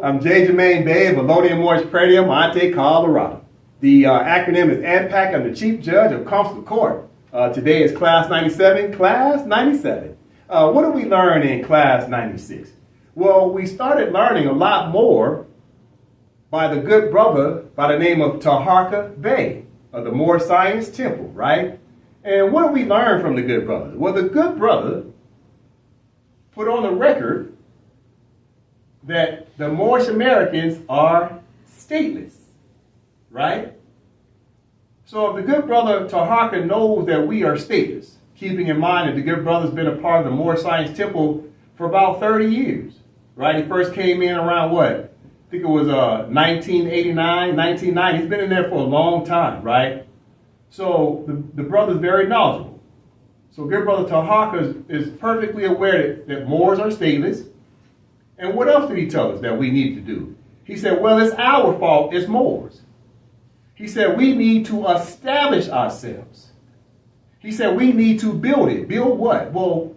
I'm J. Jermaine Bay of Valodian Morris Pradium, Monte, Colorado. The acronym is AMPAC. I'm the Chief Judge of Consular Court. Today is Class 97, Class 97. What did we learn in Class 96? Well, we started learning a lot more by the good brother by the name of Taharka Bey of the Moor Science Temple, right? And what did we learn from the good brother? Well, the good brother put on the record that the Moorish Americans are stateless, right? So if the good brother Taharka knows that we are stateless, keeping in mind that the good brother's been a part of the Moor Science Temple for about 30 years, right? He first came in around what? I think it was 1989, 1990. He's been in there for a long time, right? So the brother's very knowledgeable. So good brother Taharka is perfectly aware that Moors are stateless. And what else did he tell us that we need to do? He said, well, it's our fault as Moors. He said, we need to establish ourselves. He said, we need to build it. Build what? Well,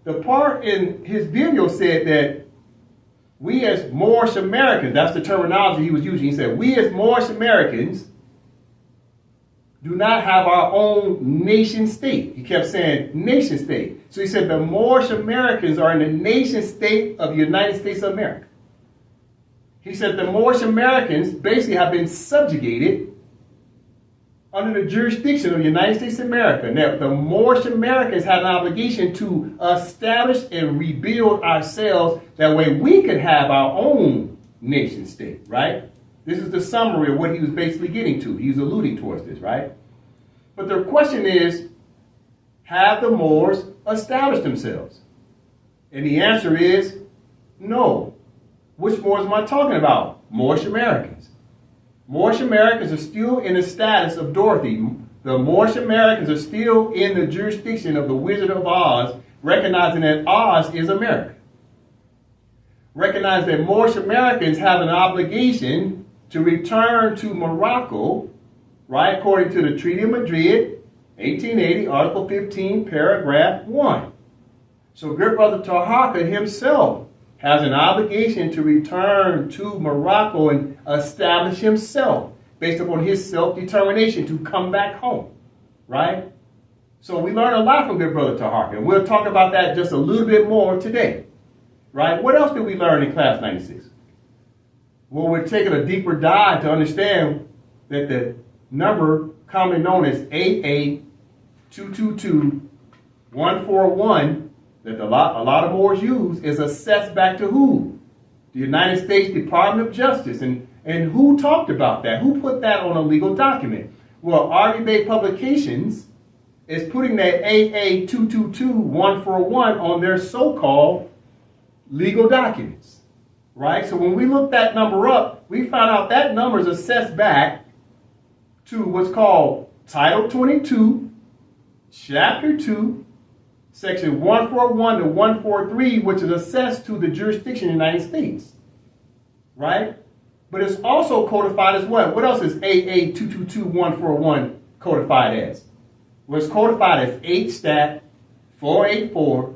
the part in his video said that we as Moorish Americans, that's the terminology he was using. He said, we as Moorish Americans do not have our own nation state. He kept saying nation state. So he said the Moorish Americans are in the nation state of the United States of America. He said the Moorish Americans basically have been subjugated under the jurisdiction of the United States of America. Now, the Moorish Americans had an obligation to establish and rebuild ourselves. That way we could have our own nation state, right? This is the summary of what he was basically getting to. He was alluding towards this, right? But the question is, have the Moors established themselves? And the answer is no. Which Moors am I talking about? Moorish Americans. Moorish Americans are still in the status of Dorothy. The Moorish Americans are still in the jurisdiction of the Wizard of Oz, recognizing that Oz is America. Recognize that Moorish Americans have an obligation to return to Morocco, right, according to the Treaty of Madrid, 1880, Article 15, Paragraph 1. So good brother Taharka himself has an obligation to return to Morocco and establish himself based upon his self-determination to come back home, right? So we learn a lot from good brother Taharka, and we'll talk about that just a little bit more today, right? What else did we learn in Class 96? Well, we're taking a deeper dive to understand that the number commonly known as AA222141 that a lot of Moors use is assessed back to who? The United States Department of Justice. And who talked about that? Who put that on a legal document? Well, RB Publications is putting that AA222141 on their so-called legal documents. Right? So when we looked that number up, we found out that number is assessed back to what's called Title 22, Chapter 2, Section 141 to 143, which is assessed to the jurisdiction of the United States. Right? But it's also codified as what? What else is AA222141 codified as? Well, it's codified as 8 Stat 484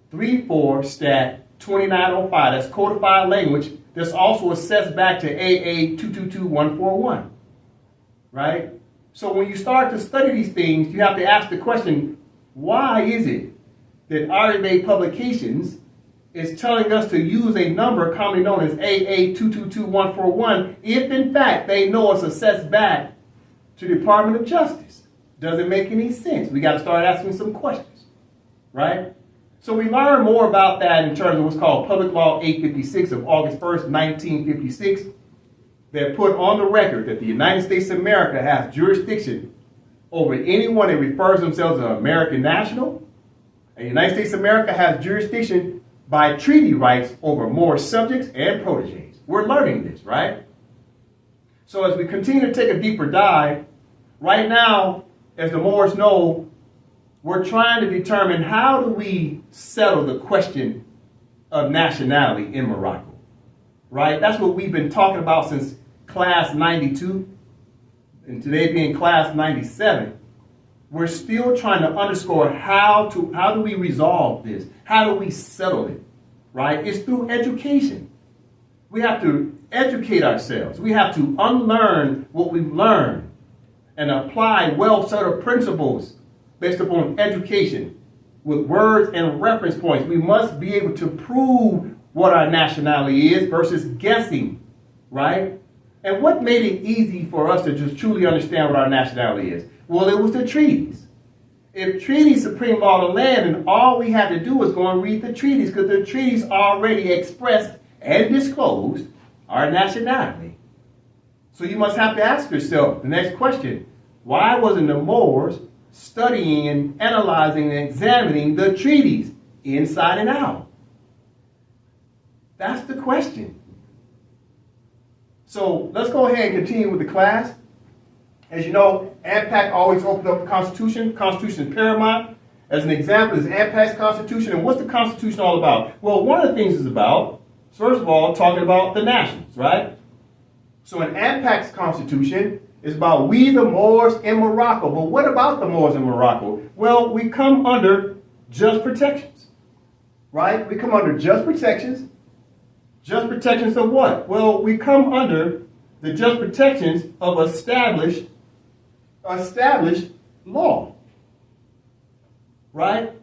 34 Stat 2905. That's codified language that's also assessed back to AA222141, right? So when you start to study these things, you have to ask the question, why is it that RB Publications is telling us to use a number commonly known as AA222141 if in fact they know it's assessed back to the Department of Justice? Doesn't make any sense. We got to start asking some questions, right? So we learn more about that in terms of what's called Public Law 856 of August 1st, 1956, that put on the record that the United States of America has jurisdiction over anyone that refers themselves as an American national. And the United States of America has jurisdiction by treaty rights over Moorish subjects and proteges. We're learning this, right? So as we continue to take a deeper dive, right now, as the Moors know, we're trying to determine how do we settle the question of nationality in Morocco, right? That's what we've been talking about since Class 92, and today being Class 97. We're still trying to underscore how do we resolve this? How do we settle it, right? It's through education. We have to educate ourselves. We have to unlearn what we've learned and apply well-settled principles based upon education with words and reference points. We must be able to prove what our nationality is versus guessing, right? And what made it easy for us to just truly understand what our nationality is? Well, it was the treaties. If treaties supreme law of the land, then all we had to do was go and read the treaties, because the treaties already expressed and disclosed our nationality. So you must have to ask yourself the next question: why wasn't the Moors studying and analyzing and examining the treaties inside and out? That's the question. So let's go ahead and continue with the class. As you know, AMPAC always opens up the Constitution. Constitution is paramount. As an example is AMPAC's Constitution. And what's the Constitution all about? Well, one of the things it's about, first of all, talking about the nationals, right? So in AMPAC's Constitution, it's about we the Moors in Morocco. But what about the Moors in Morocco? Well, we come under just protections, right? We come under just protections. Just protections of what? Well, we come under the just protections of established law, right?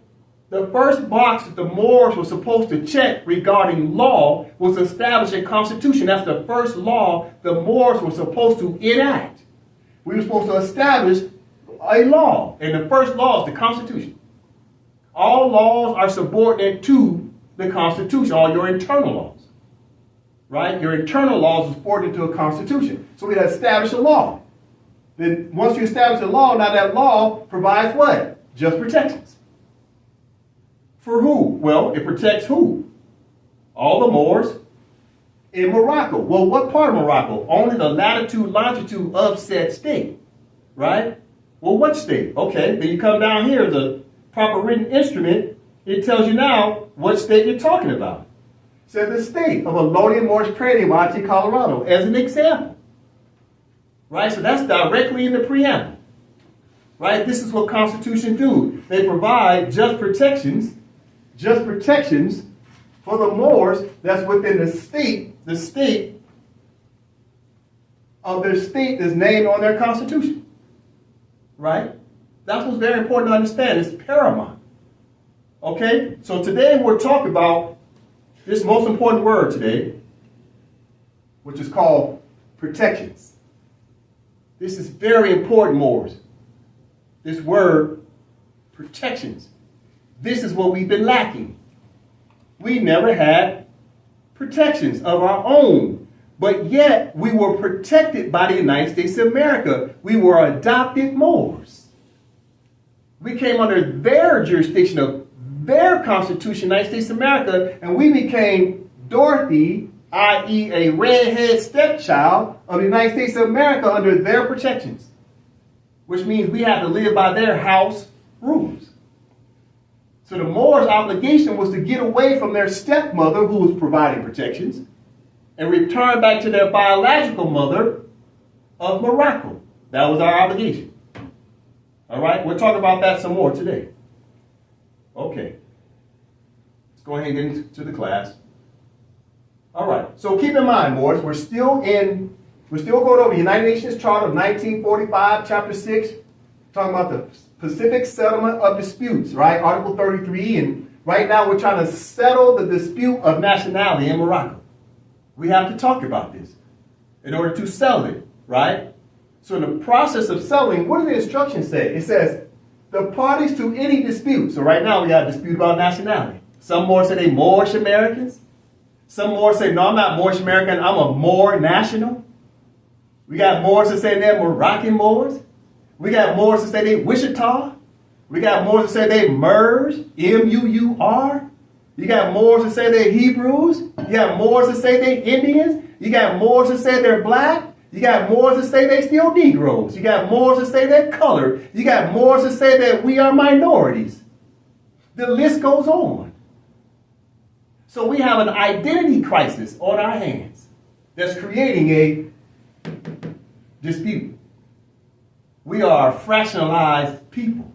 The first box that the Moors were supposed to check regarding law was to establish a constitution. That's the first law the Moors were supposed to enact. We were supposed to establish a law, and the first law is the Constitution. All laws are subordinate to the Constitution, all your internal laws. Right? Your internal laws are subordinate to a constitution. So we had to establish a law. Then once you establish a law, now that law provides what? Just protections. For who? Well, it protects who? All the Moors in Morocco. Well, what part of Morocco? Only the latitude, longitude of said state. Right? Well, what state? Okay, then you come down here, the proper written instrument, it tells you now what state you're talking about. So the state of Allodian Moorish Prairie, Monte, Colorado, as an example. Right? So that's directly in the preamble. Right? This is what constitutions do. They provide just protections for the Moors that's within the state of their state is named on their constitution. Right? That's what's very important to understand. It's paramount. Okay? So today we're talking about this most important word today, which is called protections. This is very important, Moors. This word, protections. This is what we've been lacking. We never had protections of our own, but yet we were protected by the United States of America. We were adopted Moors. We came under their jurisdiction of their Constitution, United States of America, and we became Dorothy, i.e. a redhead stepchild of the United States of America under their protections, which means we had to live by their house rules. So the Moors' obligation was to get away from their stepmother, who was providing protections, and return back to their biological mother of Morocco. That was our obligation. All right, we'll talk about that some more today. Okay, let's go ahead and get into the class. All right, so keep in mind, Moors, we're still going over the United Nations Charter of 1945, Chapter 6, talking about the Pacific Settlement of Disputes, right? Article 33, and right now we're trying to settle the dispute of nationality in Morocco. We have to talk about this in order to settle it, right? So in the process of settling, what do the instructions say? It says, the parties to any dispute. So right now we have a dispute about nationality. Some Moors say they Moorish Americans. Some Moors say, no, I'm not Moorish American, I'm a Moor national. We got Moors that say they're Moroccan Moors. We got Moors that say they Wichita. We got Moors that say they Murs, M-U-U-R. You got Moors that say they're Hebrews. You got Moors that say they're Indians. You got Moors that say they're black. You got Moors that say they still Negroes. You got Moors that say they're colored. You got Moors that say that we are minorities. The list goes on. So we have an identity crisis on our hands that's creating a dispute. We are a fractionalized people.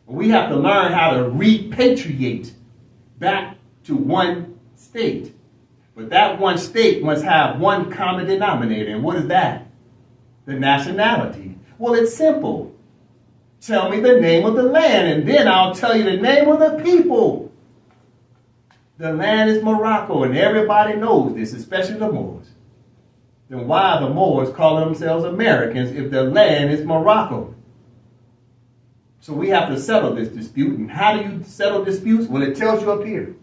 We have to learn how to repatriate back to one state. But that one state must have one common denominator. And what is that? The nationality. Well, it's simple. Tell me the name of the land, and then I'll tell you the name of the people. The land is Morocco, and everybody knows this, especially the Moors. Then why are the Moors calling themselves Americans if their land is Morocco? So we have to settle this dispute. And how do you settle disputes? Well, it tells you up here.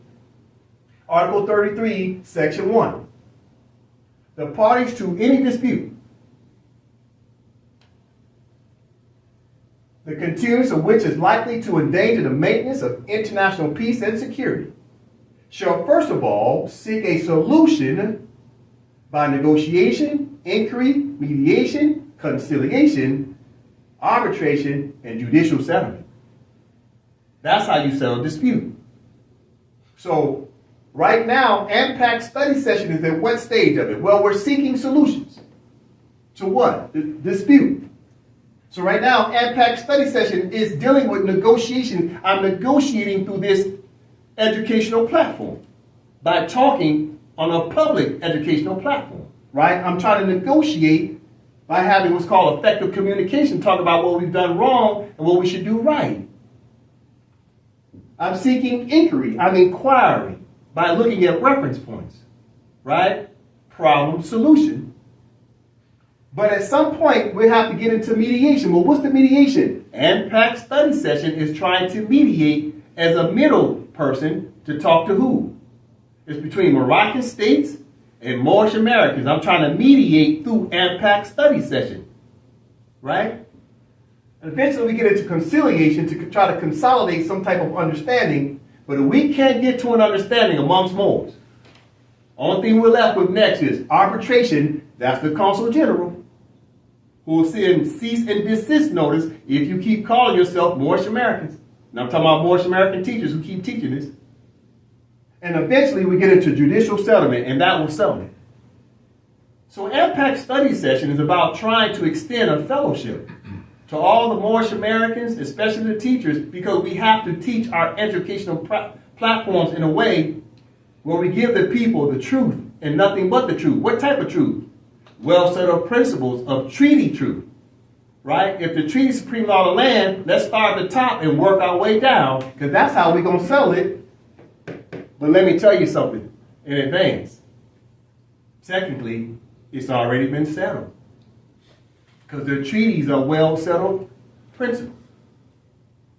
Article 33, Section 1. The parties to any dispute, the continuance of which is likely to endanger the maintenance of international peace and security, shall first of all seek a solution by negotiation, inquiry, mediation, conciliation, arbitration, and judicial settlement. That's how you settle a dispute. So right now, AMPAC study session is at what stage of it? Well, we're seeking solutions. To what? The dispute. So right now, AMPAC study session is dealing with negotiation. I'm negotiating through this educational platform by talking on a public educational platform, right? I'm trying to negotiate by having what's called effective communication, talk about what we've done wrong and what we should do right. I'm seeking inquiry. I'm inquiring by looking at reference points, right? Problem, solution. But at some point, we have to get into mediation. Well, what's the mediation? AMPAC study session is trying to mediate as a middle person to talk to who? It's between Moroccan states and Moorish Americans. I'm trying to mediate through AMPAC study session, right? And eventually we get into conciliation to try to consolidate some type of understanding. But if we can't get to an understanding amongst Moors, only thing we're left with next is arbitration. That's the Consul General, who will send cease and desist notice if you keep calling yourself Moorish Americans. And I'm talking about Moorish American teachers who keep teaching this. And eventually we get into judicial settlement, and that will settle it. So AMPAC study session is about trying to extend a fellowship to all the Moorish Americans, especially the teachers, because we have to teach our educational platforms in a way where we give the people the truth and nothing but the truth. What type of truth? Well settled principles of treaty truth, right? If the treaty is supreme law of the land, let's start at the top and work our way down, because that's how we're going to settle it. But let me tell you something in advance. Technically, it's already been settled, because the treaties are well settled principles.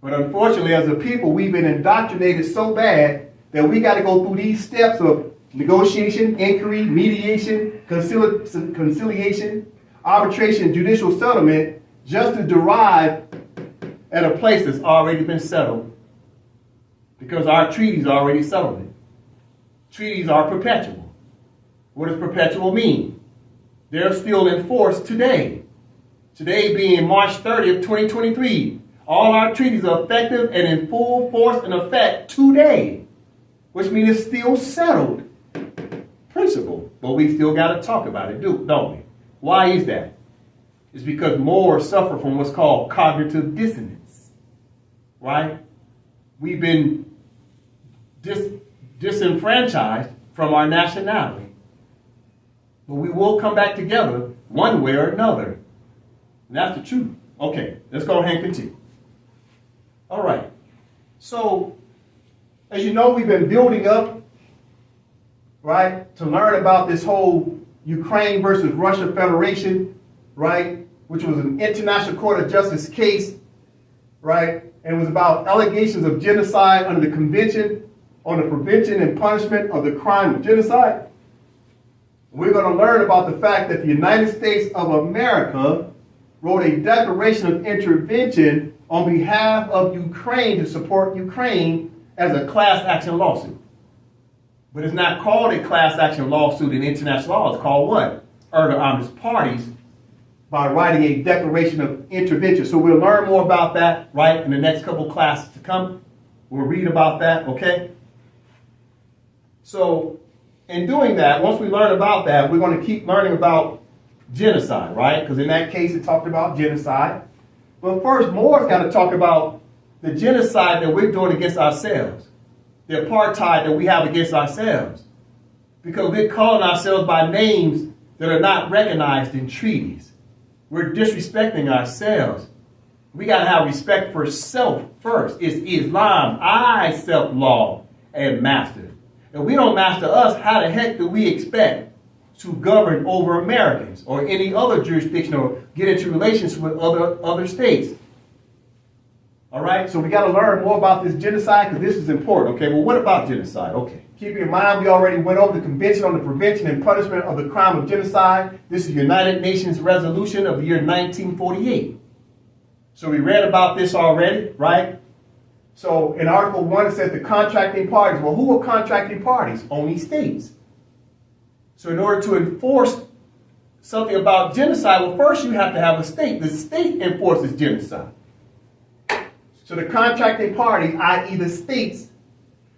But unfortunately, as a people, we've been indoctrinated so bad that we got to go through these steps of negotiation, inquiry, mediation, conciliation, arbitration, judicial settlement, just to derive at a place that's already been settled, because our treaties already settled it. Treaties are perpetual. What does perpetual mean? They're still in force today. Today being March 30th, 2023. All our treaties are effective and in full force and effect today, which means it's still settled principle. But we still got to talk about it, don't we? Why is that? It's because Moors suffer from what's called cognitive dissonance, right? We've been disenfranchised from our nationality. But we will come back together one way or another. And that's the truth. Okay, let's go ahead and continue. All right. So, as you know, we've been building up, right, to learn about this whole Ukraine versus Russia Federation, right, which was an International Court of Justice case, right, and it was about allegations of genocide under the Convention on the Prevention and Punishment of the Crime of Genocide. We're going to learn about the fact that the United States of America wrote a declaration of intervention on behalf of Ukraine to support Ukraine as a class action lawsuit. But it's not called a class action lawsuit in international law. It's called what? Urder Omnis Parties, by writing a declaration of intervention. So we'll learn more about that, right, in the next couple classes to come. We'll read about that, okay? So in doing that, once we learn about that, we're going to keep learning about genocide, right? Because in that case, it talked about genocide. But first, Moors got to talk about the genocide that we're doing against ourselves, the apartheid that we have against ourselves. because we're calling ourselves by names that are not recognized in treaties. We're disrespecting ourselves. We got to have respect for self first. It's Islam, I, self, law, and master. If we don't master us, how the heck do we expect to govern over Americans or any other jurisdiction or get into relations with other states? All right, so we got to learn more about this genocide because this is important. Okay, well, what about genocide? Okay, keep in mind we already went over the Convention on the Prevention and Punishment of the Crime of Genocide. This is United Nations resolution of the year 1948. So we read about this already, right? So in Article 1, it says the contracting parties. Well, who are contracting parties? Only states. So in order to enforce something about genocide, well, first you have to have a state. The state enforces genocide. So the contracting parties, i.e. the states,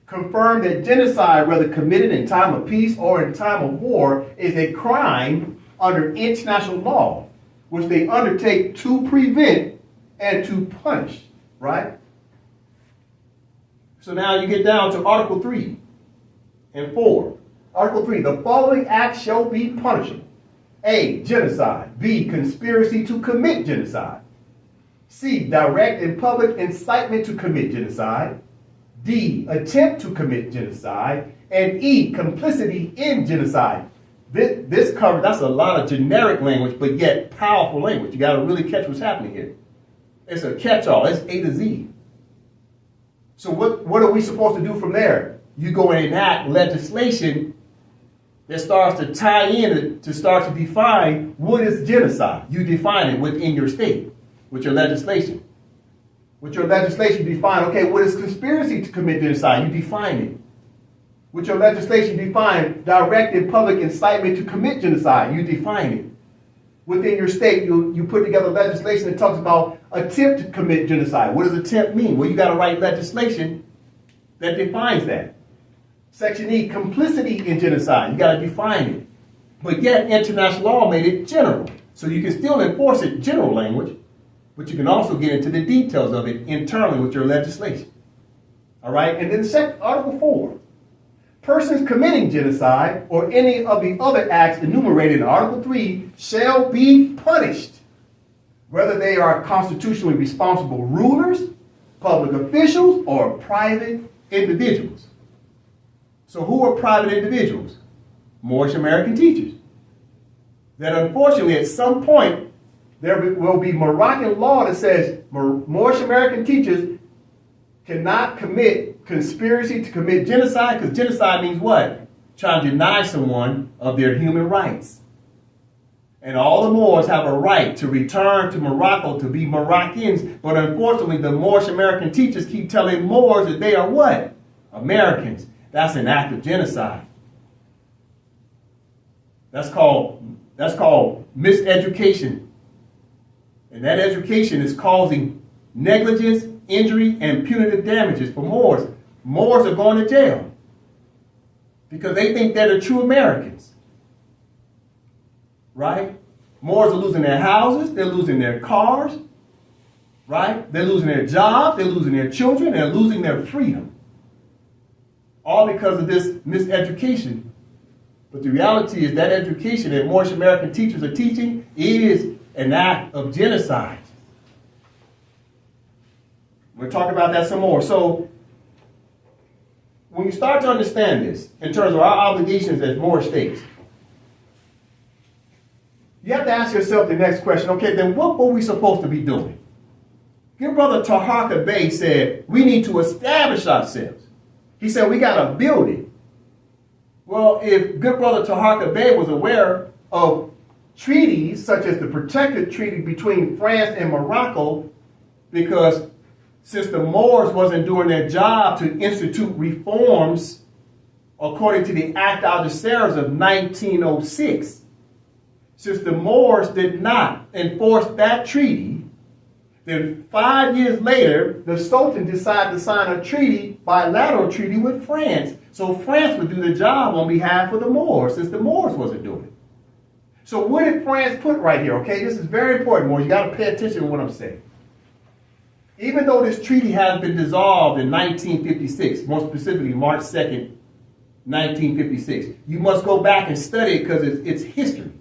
confirm that genocide, whether committed in time of peace or in time of war, is a crime under international law, which they undertake to prevent and to punish, right? So now you get down to Article 3 and 4. Article 3, the following acts shall be punishable. A, genocide. B, conspiracy to commit genocide. C, direct and public incitement to commit genocide. D, attempt to commit genocide. And E, complicity in genocide. This covers, that's a lot of generic language, but yet powerful language. You got to really catch what's happening here. It's a catch-all. It's A to Z. So what are we supposed to do from there? You go and enact legislation that starts to tie in, to start to define what is genocide. You define it within your state with your legislation. With your legislation, you define, okay, what is conspiracy to commit genocide? You define it. With your legislation, define direct and public incitement to commit genocide. You define it. Within your state, you put together legislation that talks about attempt to commit genocide. What does attempt mean? Well, you got to write legislation that defines that. Section E, complicity in genocide. You got to define it. But yet, international law made it general. So you can still enforce it general language, but you can also get into the details of it internally with your legislation. All right? And then Article 4. Persons committing genocide or any of the other acts enumerated in Article 3 shall be punished, whether they are constitutionally responsible rulers, public officials, or private individuals. So who are private individuals? Moorish American teachers. That unfortunately at some point there will be Moroccan law that says Moorish American teachers cannot commit conspiracy to commit genocide, because genocide means what? Trying to deny someone of their human rights. And all the Moors have a right to return to Morocco to be Moroccans, but unfortunately the Moorish American teachers keep telling Moors that they are what? Americans. That's an act of genocide. That's called miseducation. And that education is causing negligence, injury, and punitive damages for Moors. Moors are going to jail because they think they're the true Americans. Right? Moors are losing their houses, they're losing their cars, right? They're losing their jobs, they're losing their children, they're losing their freedom. All because of this miseducation. But the reality is that education that Moorish American teachers are teaching is an act of genocide. We'll talk about that some more. So when you start to understand this in terms of our obligations as Moorish states, you have to ask yourself the next question. Okay, then what were we supposed to be doing? Your brother Taharqa Bey said, we need to establish ourselves. He said, we got to build it. Well, if good brother Taharqa Bey was aware of treaties, such as the protected treaty between France and Morocco, because since the Moors wasn't doing their job to institute reforms according to the Act Algeciras of 1906, since the Moors did not enforce that treaty, then 5 years later, the Sultan decided to sign a treaty, bilateral treaty with France. So France would do the job on behalf of the Moors, since the Moors wasn't doing it. So what did France put right here? Okay, this is very important, Moors. You got to pay attention to what I'm saying. Even though this treaty has been dissolved in 1956, more specifically March 2nd, 1956. You must go back and study it because it's history.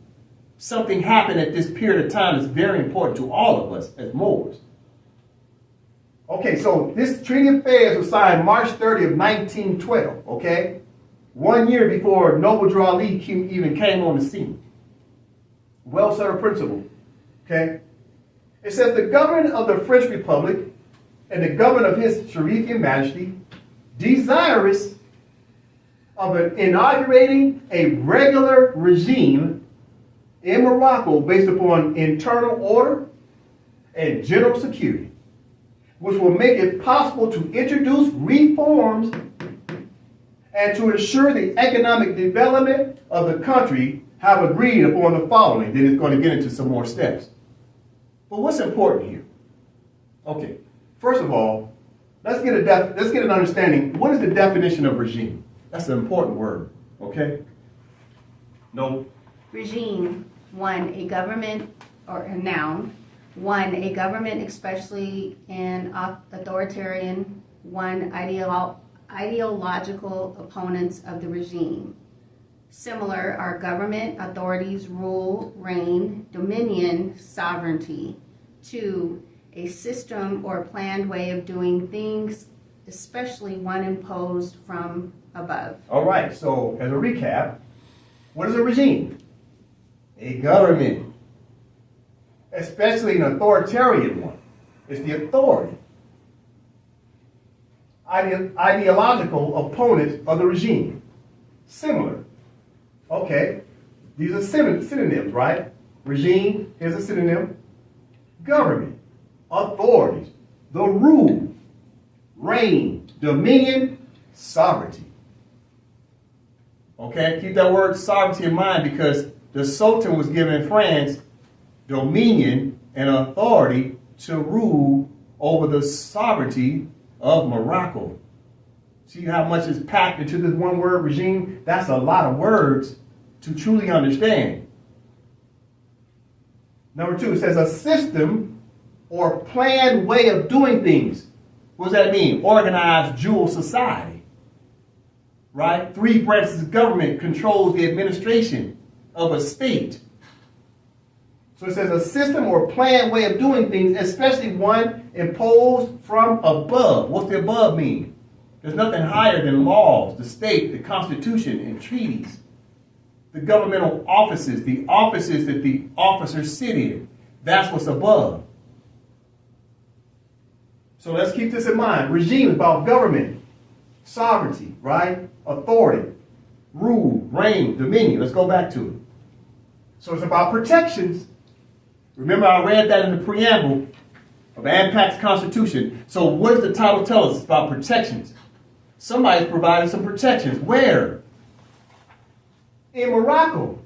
Something happened at this period of time that's very important to all of us as Moors. Okay, so this Treaty of Fez was signed March 30th, 1912, okay? 1 year before Noble Drew Ali even came on the scene. Well-settled principle, okay? It says the government of the French Republic and the government of His Sharifian Majesty desirous of inaugurating a regular regime in Morocco based upon internal order and general security, which will make it possible to introduce reforms and to ensure the economic development of the country, have agreed upon the following. Then it's going to get into some more steps. But what's important here? Okay, first of all, let's get an understanding. What is the definition of regime? That's an important word, okay? No. Regime, one, a government, or a noun. One, a government, especially an authoritarian. One, ideological opponents of the regime. Similar are government, authorities, rule, reign, dominion, sovereignty. Two, a system or planned way of doing things, especially one imposed from above. All right, so as a recap, what is a regime? A government, especially an authoritarian one. It's the authority. Ideological opponent of the regime. Similar. Okay, these are synonyms, right? Regime, here's a synonym. Government, authorities, the rule, reign, dominion, sovereignty. Okay, keep that word sovereignty in mind because the Sultan was given France dominion and authority to rule over the sovereignty of Morocco. See how much is packed into this one word regime? That's a lot of words to truly understand. Number two, it says a system or planned way of doing things. What does that mean? Organized dual society. Right? 3 branches of government controls the administration of a state. So it says a system or planned way of doing things, especially one imposed from above. What's the above mean? There's nothing higher than laws, the state, the constitution, and treaties. The governmental offices, the offices that the officers sit in. That's what's above. So let's keep this in mind. Regime is about government, sovereignty, right? Authority, rule, reign, dominion. Let's go back to it. So it's about protections. Remember, I read that in the preamble of AMPAC's Constitution. So what does the title tell us? It's about protections. Somebody's providing some protections. Where? In Morocco.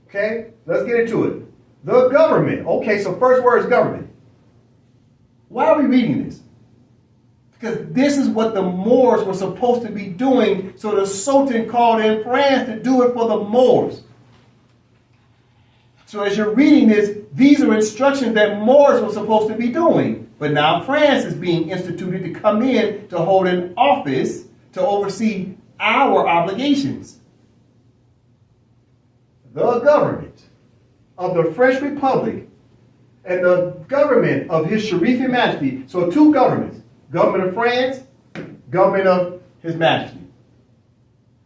Okay, let's get into it. The government. Okay, so first word is government. Why are we reading this? Because this is what the Moors were supposed to be doing, so the Sultan called in France to do it for the Moors. So as you're reading this, these are instructions that Moors were supposed to be doing. But now France is being instituted to come in to hold an office to oversee our obligations. The government of the French Republic and the government of His Sharifian Majesty. So 2 governments. Government of France, government of His Majesty.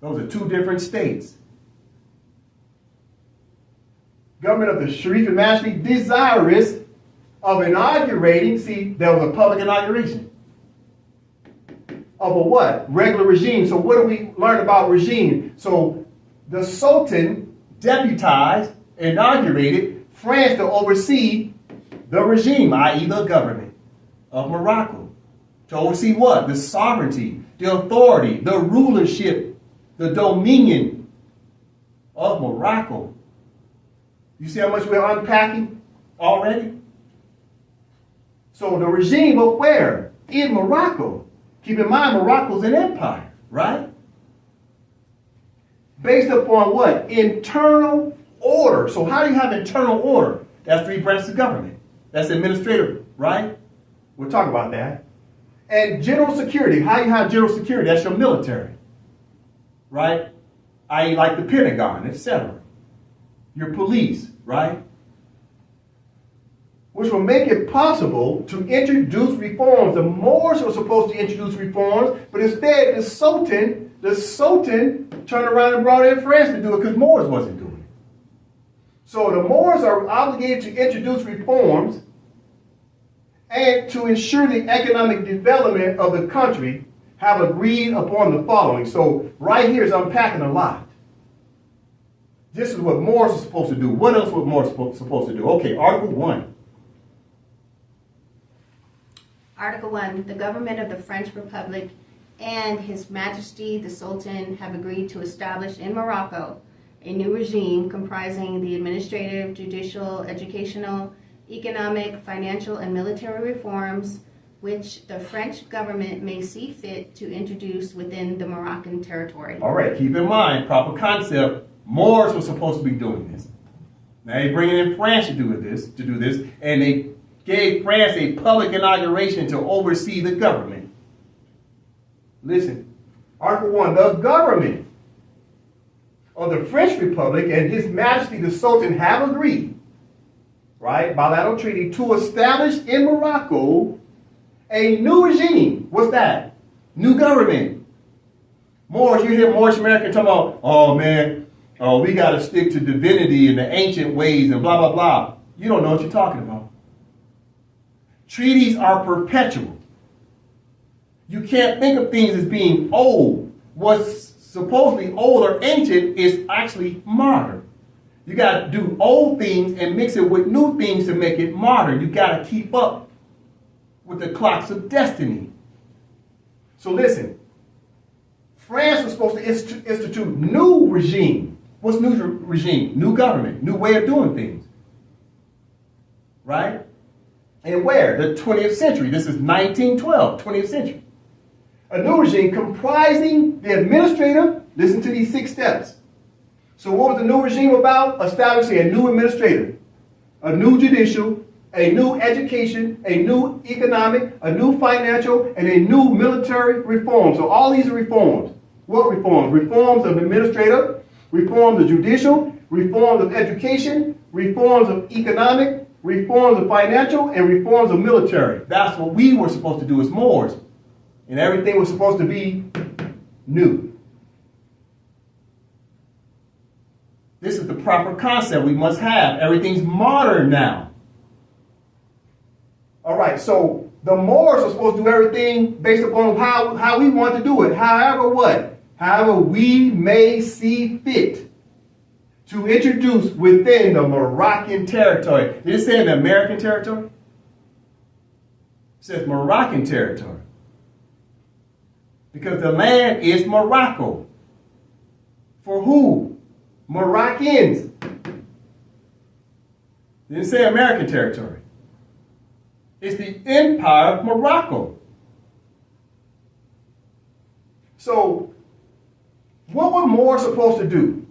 Those are 2 different states. Government of the Sharifian Majesty desirous of inaugurating, see, there was a public inauguration of a what? Regular regime. So what do we learn about regime? So the Sultan deputized, inaugurated France to oversee the regime, i.e. the government of Morocco. To oversee what? The sovereignty, the authority, the rulership, the dominion of Morocco. You see how much we're unpacking already? So the regime of where? In Morocco. Keep in mind, Morocco's an empire, right? Based upon what? Internal order. So how do you have internal order? That's 3 branches of government. That's administrative, right? We'll talk about that. And general security. How do you have general security? That's your military. right? I.e. like the Pentagon, etc. Your police, right? Which will make it possible to introduce reforms. The Moors were supposed to introduce reforms, but instead the Sultan turned around and brought in France to do it because Moors wasn't doing it. So the Moors are obligated to introduce reforms and to ensure the economic development of the country have agreed upon the following. So right here is unpacking a lot. This is what Moors are supposed to do. What else was Moors supposed to do? Okay, Article 1. Article 1. The government of the French Republic and His Majesty the Sultan have agreed to establish in Morocco a new regime comprising the administrative, judicial, educational, economic, financial, and military reforms which the French government may see fit to introduce within the Moroccan territory. All right, keep in mind, proper concept, Moors were supposed to be doing this. Now they're bringing in France to do this, and they gave France a public inauguration to oversee the government. Listen, Article 1, the government of the French Republic and His Majesty the Sultan have agreed, right, bilateral treaty, to establish in Morocco a new regime. What's that? New government. Moors, you hear Moorish Americans talking about, oh man, we got to stick to divinity and the ancient ways and blah, blah, blah. You don't know what you're talking about. Treaties are perpetual. You can't think of things as being old. What's supposedly old or ancient is actually modern. You got to do old things and mix it with new things to make it modern. You got to keep up with the clocks of destiny. So listen, France was supposed to institute new regime. What's new regime? New government, new way of doing things. Right? And where? The 20th century. This is 1912, 20th century. A new regime comprising the administrative, listen to these 6 steps. So what was the new regime about? Establishing a new administrative, a new judicial, a new education, a new economic, a new financial, and a new military reform. So all these are reforms. What reforms? Reforms of administrative, reforms of judicial, reforms of education, reforms of economic, reforms of financial, and reforms of military. That's what we were supposed to do as Moors. And everything was supposed to be new. This is the proper concept we must have. Everything's modern now. All right, so the Moors are supposed to do everything based upon how we want to do it. However what? However we may see fit to introduce within the Moroccan territory. Did it say the American territory? It says Moroccan territory. Because the land is Morocco. For who? Moroccans. It didn't say American territory. It's the Empire of Morocco. So, what were Moors supposed to do?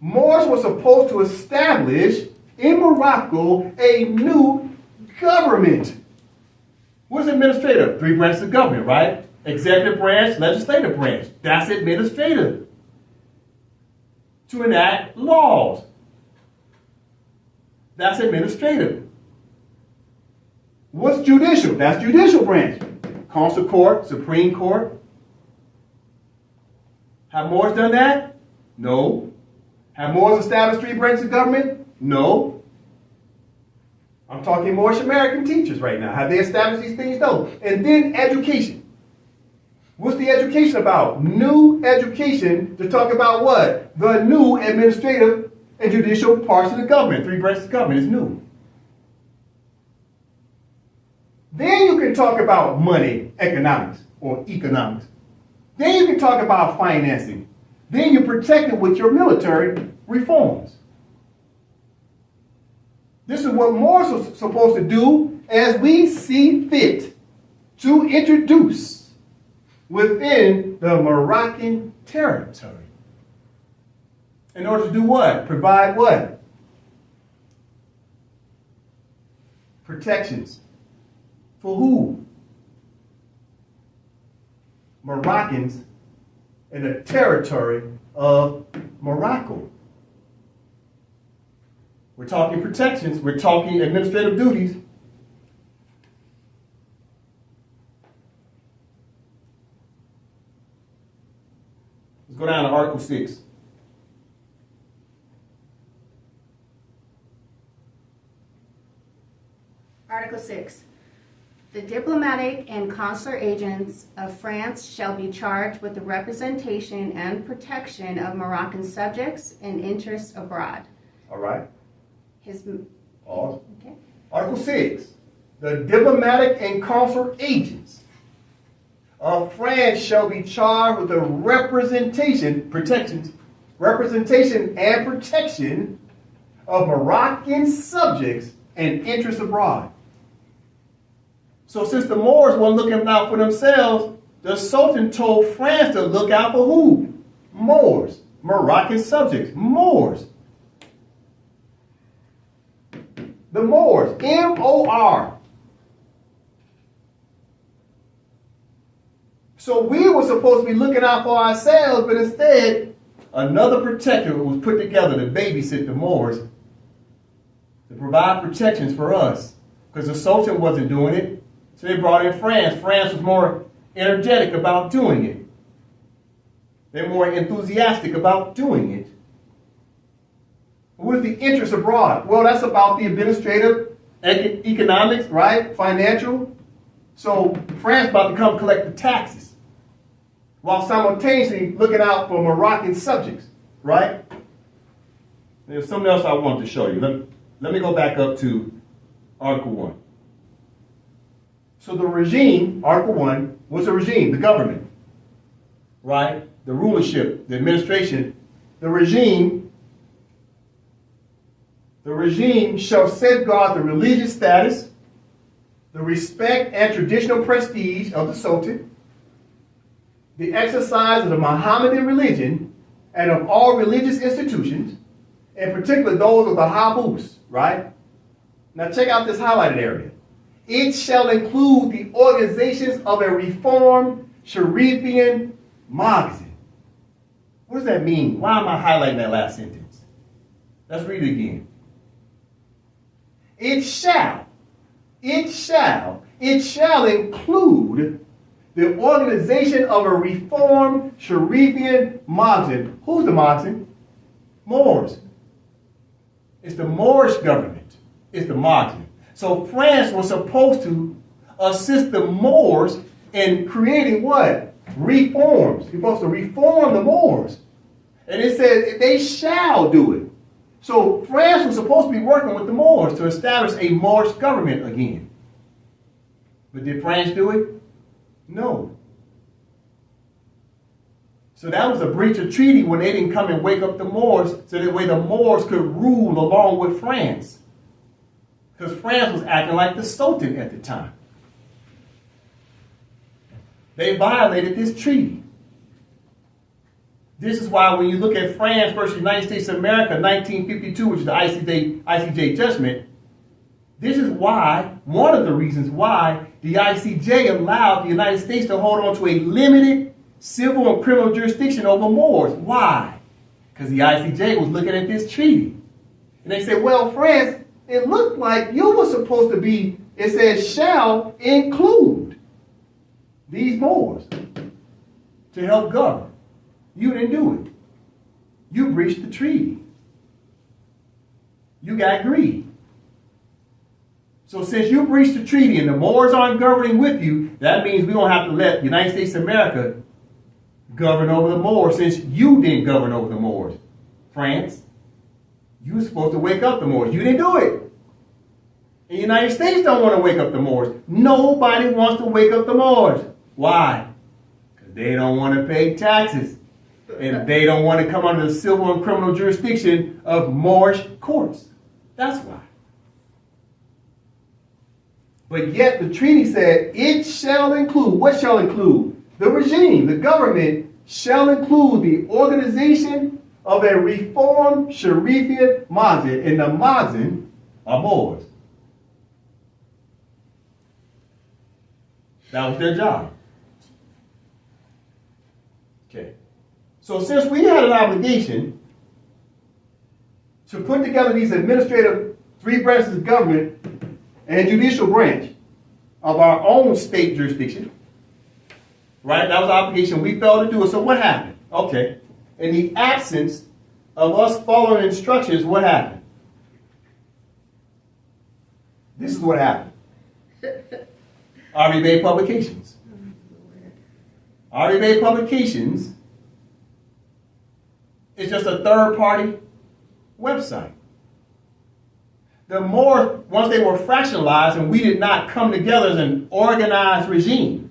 Moors were supposed to establish in Morocco a new government. What's administrative? 3 branches of government, right? Executive branch, legislative branch. That's administrative. To enact laws. That's administrative. What's judicial? That's judicial branch. Council Court, Supreme Court. Have Moors done that? No. Have Moors established 3 branches of government? No. I'm talking Moorish American teachers right now. Have they established these things? No. And then education. What's the education about? New education to talk about what? The new administrative and judicial parts of the government. 3 branches of government is new. Then you can talk about money, economics, or economics. Then you can talk about financing. Then you protect it with your military reforms. This is what Moors are supposed to do as we see fit to introduce within the Moroccan territory. In order to do what? Provide what? Protections. For who? Moroccans in the territory of Morocco. We're talking protections, we're talking administrative duties. Let's go down to Article 6. Article 6. The diplomatic and consular agents of France shall be charged with the representation and protection of Moroccan subjects and interests abroad. All right. Okay. Article 6. The diplomatic and consular agents of France shall be charged with the representation and protection of Moroccan subjects and interests abroad. So since the Moors weren't looking out for themselves, the Sultan told France to look out for who? Moors. Moroccan subjects. Moors. The Moors. M-O-R. So we were supposed to be looking out for ourselves, but instead, another protector was put together to babysit the Moors, to provide protections for us, because the Sultan wasn't doing it. So they brought in France. France was more energetic about doing it. They're more enthusiastic about doing it. What is the interest abroad? Well, that's about the administrative, economics, right? Financial. So France about to come collect the taxes while simultaneously looking out for Moroccan subjects, right? There's something else I wanted to show you. Let me go back up to Article 1. So the regime, Article 1, was the regime, the government, right? The rulership, the administration, the regime shall safeguard the religious status, the respect and traditional prestige of the Sultan, the exercise of the Mohammedan religion and of all religious institutions, in particular those of the Habus, right? Now check out this highlighted area. It shall include the organizations of a reformed Sharifian magazine. What does that mean? Why am I highlighting that last sentence? Let's read it again. It shall include the organization of a reformed Sharifian magazine. Who's the magazine? Moors. It's the Moorish government. It's the magazine. So France was supposed to assist the Moors in creating what? Reforms. You're supposed to reform the Moors. And it says they shall do it. So France was supposed to be working with the Moors to establish a Moorish government again. But did France do it? No. So that was a breach of treaty when they didn't come and wake up the Moors so that way the Moors could rule along with France. Because France was acting like the Sultan at the time. They violated this treaty. This is why when you look at France versus United States of America, 1952, which is the ICJ judgment, this is why, one of the reasons why the ICJ allowed the United States to hold on to a limited civil and criminal jurisdiction over Moors. Why? Because the ICJ was looking at this treaty. And they said, well, France, it looked like you were supposed to be, it says, shall include these Moors to help govern. You didn't do it. You breached the treaty. You got greedy. So since you breached the treaty and the Moors aren't governing with you, that means we don't have to let the United States of America govern over the Moors since you didn't govern over the Moors. France, you were supposed to wake up the Moors. You didn't do it. The United States don't want to wake up the Moors. Nobody wants to wake up the Moors. Why? Because they don't want to pay taxes. And they don't want to come under the civil and criminal jurisdiction of Moorish courts. That's why. But yet the treaty said it shall include, what shall include? The regime, the government shall include the organization of a reformed Sharifian magazine. And the magazine are Moors. That was their job. Okay. So since we had an obligation to put together these administrative three branches of government and judicial branch of our own state jurisdiction, right? That was our obligation. We failed to do it. So what happened? Okay. In the absence of us following instructions, what happened? This is what happened. RE Bay Publications. RE Bay Publications is just a third-party website. The more, once they were fractionalized and we did not come together as an organized regime,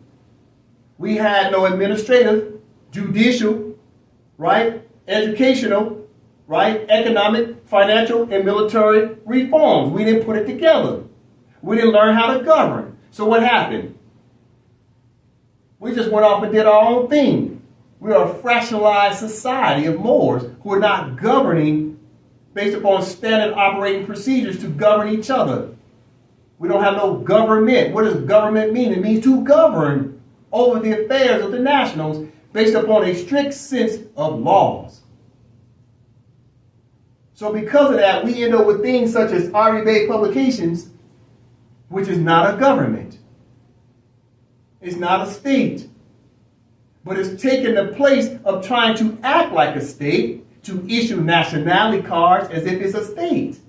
we had no administrative, judicial, right, educational, right, economic, financial, and military reforms. We didn't put it together. We didn't learn how to govern. So what happened? We just went off and did our own thing. We are a fractionalized society of Moors who are not governing based upon standard operating procedures to govern each other. We don't have no government. What does government mean? It means to govern over the affairs of the nationals based upon a strict sense of laws. So because of that, we end up with things such as RE Bay Publications, which is not a government. It's not a state. But it's taken the place of trying to act like a state, to issue nationality cards as if it's a state,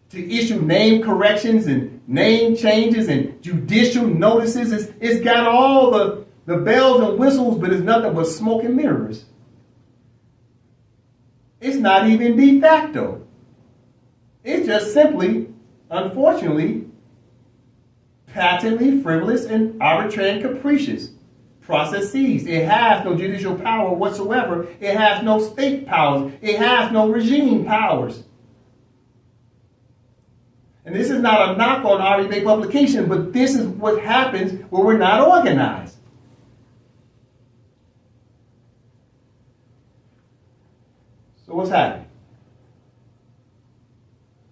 to issue name corrections and name changes and judicial notices. It's got all the bells and whistles, but it's nothing but smoke and mirrors. It's not even de facto. It's just simply, unfortunately, patently frivolous and arbitrary and capricious processes. It has no judicial power whatsoever. It has no state powers. It has no regime powers. And this is not a knock on RE Bay Publication, but this is what happens when we're not organized. So what's happening?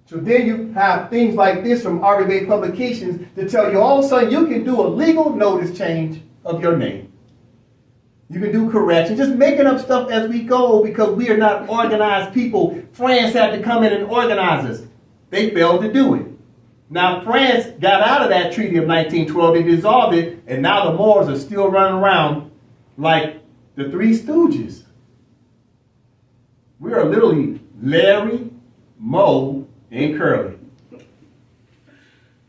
So then you have things like this from RE Bay Publications to tell you all of a sudden you can do a legal notice change of your name. You can do corrections, just making up stuff as we go because we are not organized people. France had to come in and organize us. They failed to do it. Now France got out of that treaty of 1912, they dissolved it, and now the Moors are still running around like the Three Stooges. We are literally Larry, Moe, and Curly.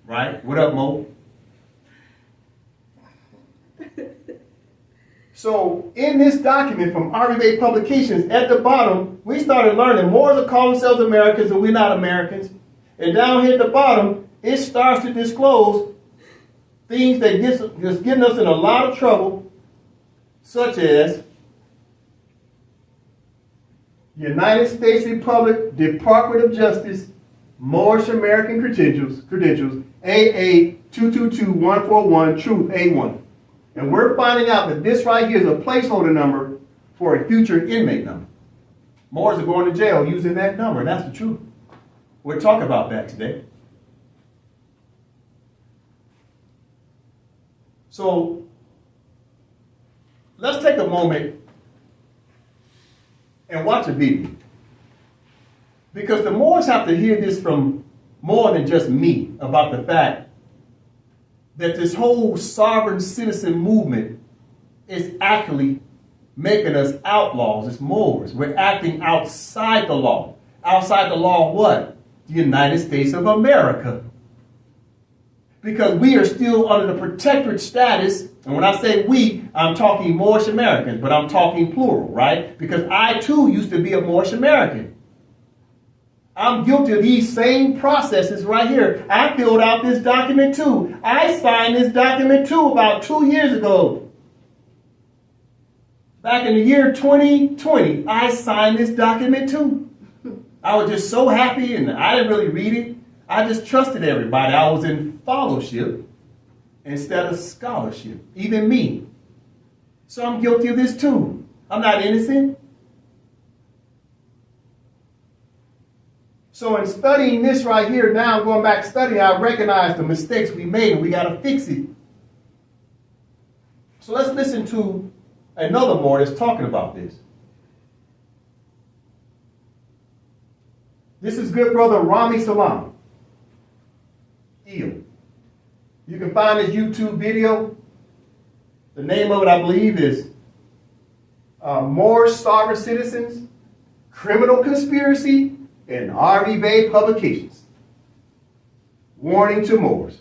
Right? What up, Moe? So in this document from RE Bay Publications, at the bottom, we started learning Moors are calling themselves Americans and we're not Americans. And down here at the bottom, it starts to disclose things that just getting us in a lot of trouble, such as United States Republic Department of Justice Moorish American credentials AA 222141 Truth A1. And we're finding out that this right here is a placeholder number for a future inmate number. Moors are going to jail using that number, and that's the truth. We'll talk about that today. So let's take a moment and watch a video. Because the Moors have to hear this from more than just me about the fact that this whole sovereign citizen movement is actually making us outlaws as Moors. We're acting outside the law. Outside the law of what? The United States of America. Because we are still under the protectorate status, and when I say we, I'm talking Moorish Americans, but I'm talking plural, right? Because I too used to be a Moorish American. I'm guilty of these same processes right here. I filled out this document too. I signed this document too about 2 years ago. Back in the year 2020, I signed this document too. I was just so happy and I didn't really read it. I just trusted everybody. I was in fellowship instead of scholarship, even me. So I'm guilty of this too. I'm not innocent. So in studying this right here, now going back studying, I recognize the mistakes we made and we got to fix it. So let's listen to another Moor that's talking about this. This is good brother Rami Salam. You can find this YouTube video. The name of it, I believe, is Moorish Sovereign Citizens, Criminal Conspiracy, and R.V. Bay Publications. Warning to Moors.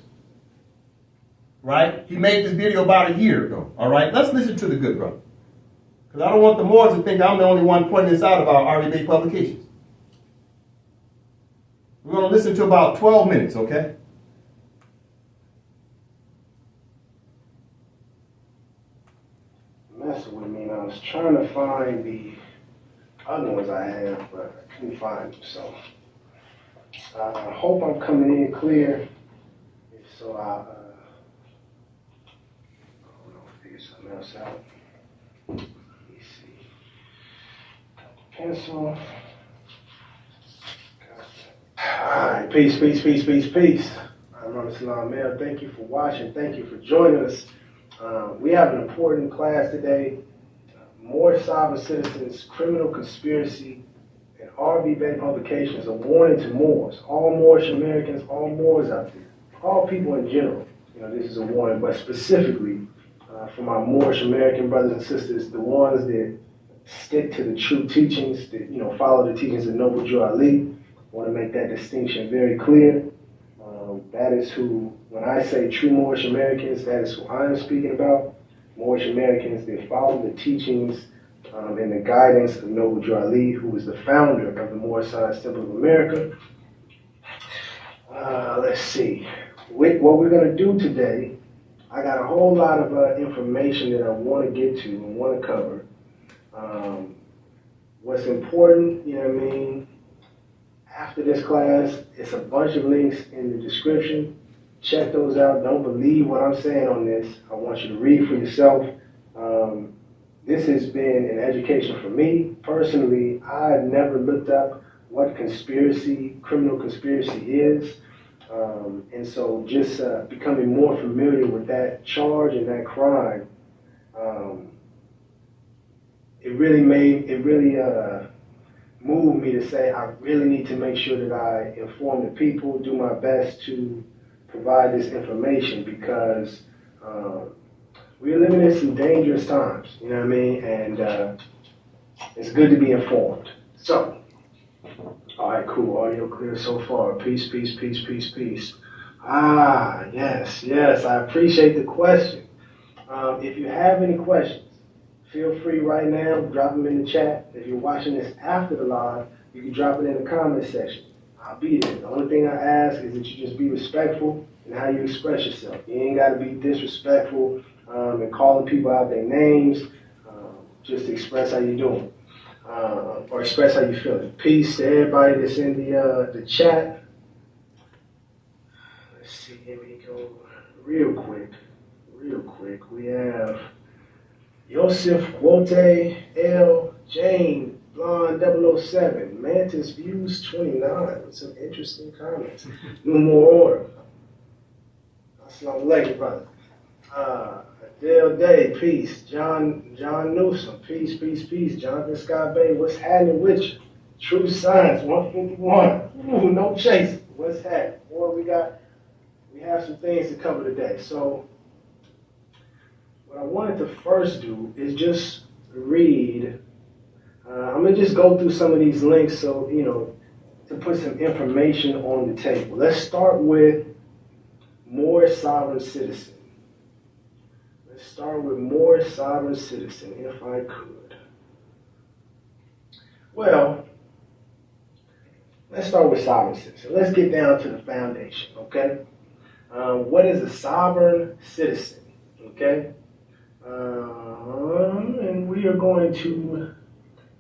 Right? He made this video about a year ago. All right? Let's listen to the good brother. Because I don't want the Moors to think I'm the only one pointing this out about R.V. Bay Publications. We're going to listen to about 12 minutes, okay? Messing with me, and I was trying to find the other ones I have, but I couldn't find them. So I hope I'm coming in clear. If so, I don't know, figure something else out. Let me see. Pencil. Alright, peace, peace, peace, peace, peace. I'm Rami Salam Mel. Thank you for watching. Thank you for joining us. We have an important class today. Moorish Sovereign Citizens, Criminal Conspiracy, and R.V. Bay Publications, a warning to Moors. All Moorish Americans, all Moors out there, all people in general. This is a warning, but specifically for my Moorish American brothers and sisters, the ones that stick to the true teachings, that follow the teachings of Noble Drew Ali. I want to make that distinction very clear. That is who, when I say true Moorish Americans, that is who I am speaking about. Moorish Americans that follow the teachings and the guidance of Noble Drew Ali, who was the founder of the Moorish Science Temple of America. Let's see. What we're going to do today, I got a whole lot of information that I want to get to and want to cover. What's important, after this class, it's a bunch of links in the description. Check those out. Don't believe what I'm saying on this. I want you to read for yourself. This has been an education for me. Personally, I've never looked up what criminal conspiracy is. And so just becoming more familiar with that charge and that crime, it really moved me to say I really need to make sure that I inform the people, do my best to provide this information, because we're living in some dangerous times, and it's good to be informed. So, all right, cool, audio clear so far. Peace, peace, peace, peace, peace. Yes, I appreciate the question. If you have any questions, feel free right now, drop them in the chat. If you're watching this after the live, you can drop it in the comment section. I'll be there. The only thing I ask is that you just be respectful in how you express yourself. You ain't got to be disrespectful and calling people out their names. Just express how you're doing or express how you're feeling. Peace to everybody that's in the chat. Let's see, here we go. Real quick. We have Yosef Wote, L. Jane, Blonde 007, Mantis Views 29, with some interesting comments. No more order. Assalamu alaikum, brother. Adele Day, peace. John Newsom, peace, peace, peace. Jonathan Scott Bay, what's happening with you? True Science 151. Ooh, no chasing. What's happening? Boy, we have some things to cover today. So what I wanted to first do is just read. I'm going to just go through some of these links so, to put some information on the table. Let's start with Moorish Sovereign Citizen. Let's start with Moorish Sovereign Citizen, if I could. Well, let's start with Sovereign Citizen. Let's get down to the foundation, okay? What is a sovereign citizen, okay? And we are going to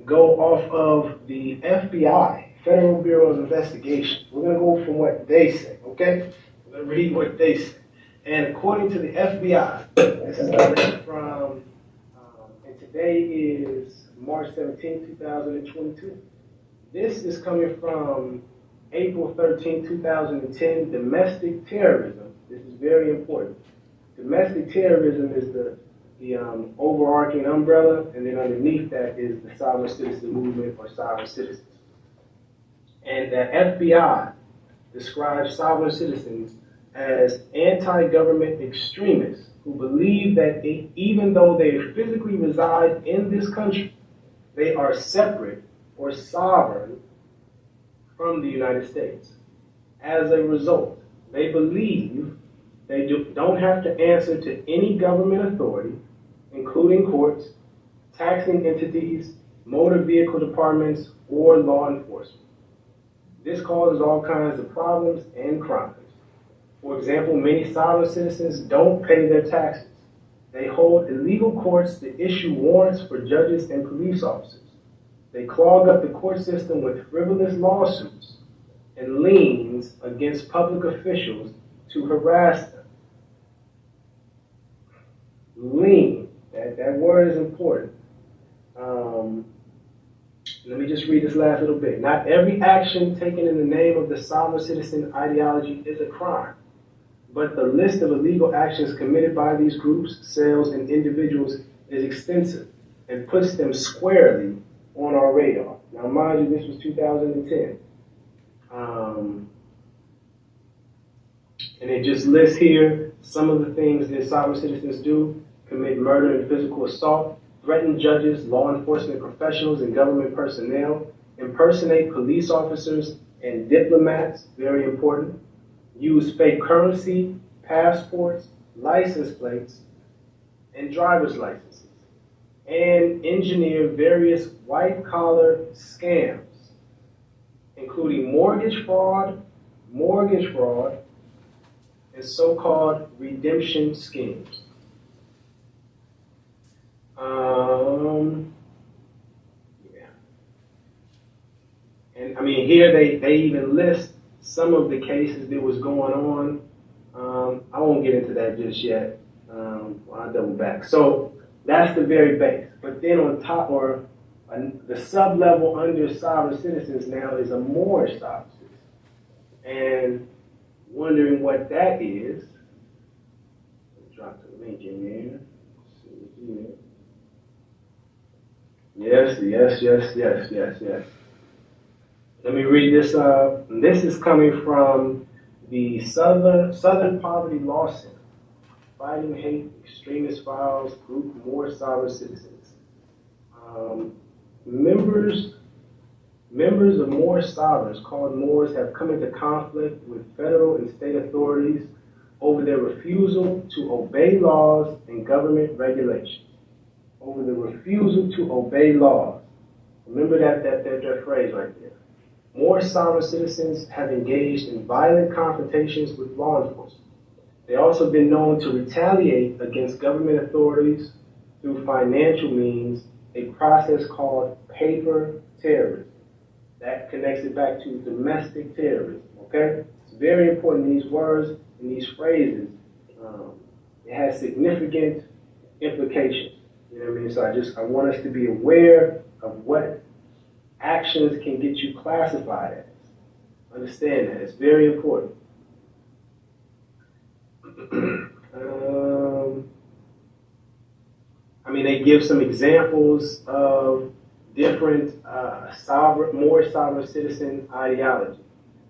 go off of the FBI, Federal Bureau of Investigation. We're going to go from what they say, okay? We're going to read what they say. And according to the FBI, this is a link from, and today is March 17, 2022. This is coming from April 13, 2010, domestic terrorism. This is very important. Domestic terrorism is the overarching umbrella, and then underneath that is the sovereign citizen movement or sovereign citizens. And the FBI describes sovereign citizens as anti-government extremists who believe that even though they physically reside in this country, they are separate or sovereign from the United States. As a result, they believe they don't have to answer to any government authority, including courts, taxing entities, motor vehicle departments, or law enforcement. This causes all kinds of problems and crimes. For example, many sovereign citizens don't pay their taxes. They hold illegal courts to issue warrants for judges and police officers. They clog up the court system with frivolous lawsuits and liens against public officials to harass them. Lien, that word is important. Let me just read this last little bit. Not every action taken in the name of the sovereign citizen ideology is a crime, but the list of illegal actions committed by these groups, cells, and individuals is extensive and puts them squarely on our radar. Now, mind you, this was 2010. And it just lists here some of the things that sovereign citizens do: commit murder and physical assault, threaten judges, law enforcement professionals, and government personnel, impersonate police officers and diplomats, very important, use fake currency, passports, license plates, and driver's licenses, and engineer various white-collar scams, including mortgage fraud, and so-called redemption schemes. Yeah. And I mean, here they even list some of the cases that was going on. I won't get into that just yet. I'll double back. So that's the very base. But then on top, or the sub-level under sovereign citizens now is a more sovereign citizen. And wondering what that is, drop the link in there. Yes. Let me read this. This is coming from the Southern Poverty Law Center, Fighting Hate Extremist Files, Group More Sovereign Citizens. Members of Moor sovereigns, called Moors, have come into conflict with federal and state authorities over their refusal to obey laws and government regulations. Over the refusal to obey laws. Remember that phrase right there. More sovereign citizens have engaged in violent confrontations with law enforcement. They've also been known to retaliate against government authorities through financial means, a process called paper terrorism. That connects it back to domestic terrorism, okay? It's very important, these words and these phrases. It has significant implications. You know what I mean? So I want us to be aware of what actions can get you classified as. Understand that. It's very important. They give some examples of different more sovereign citizen ideology.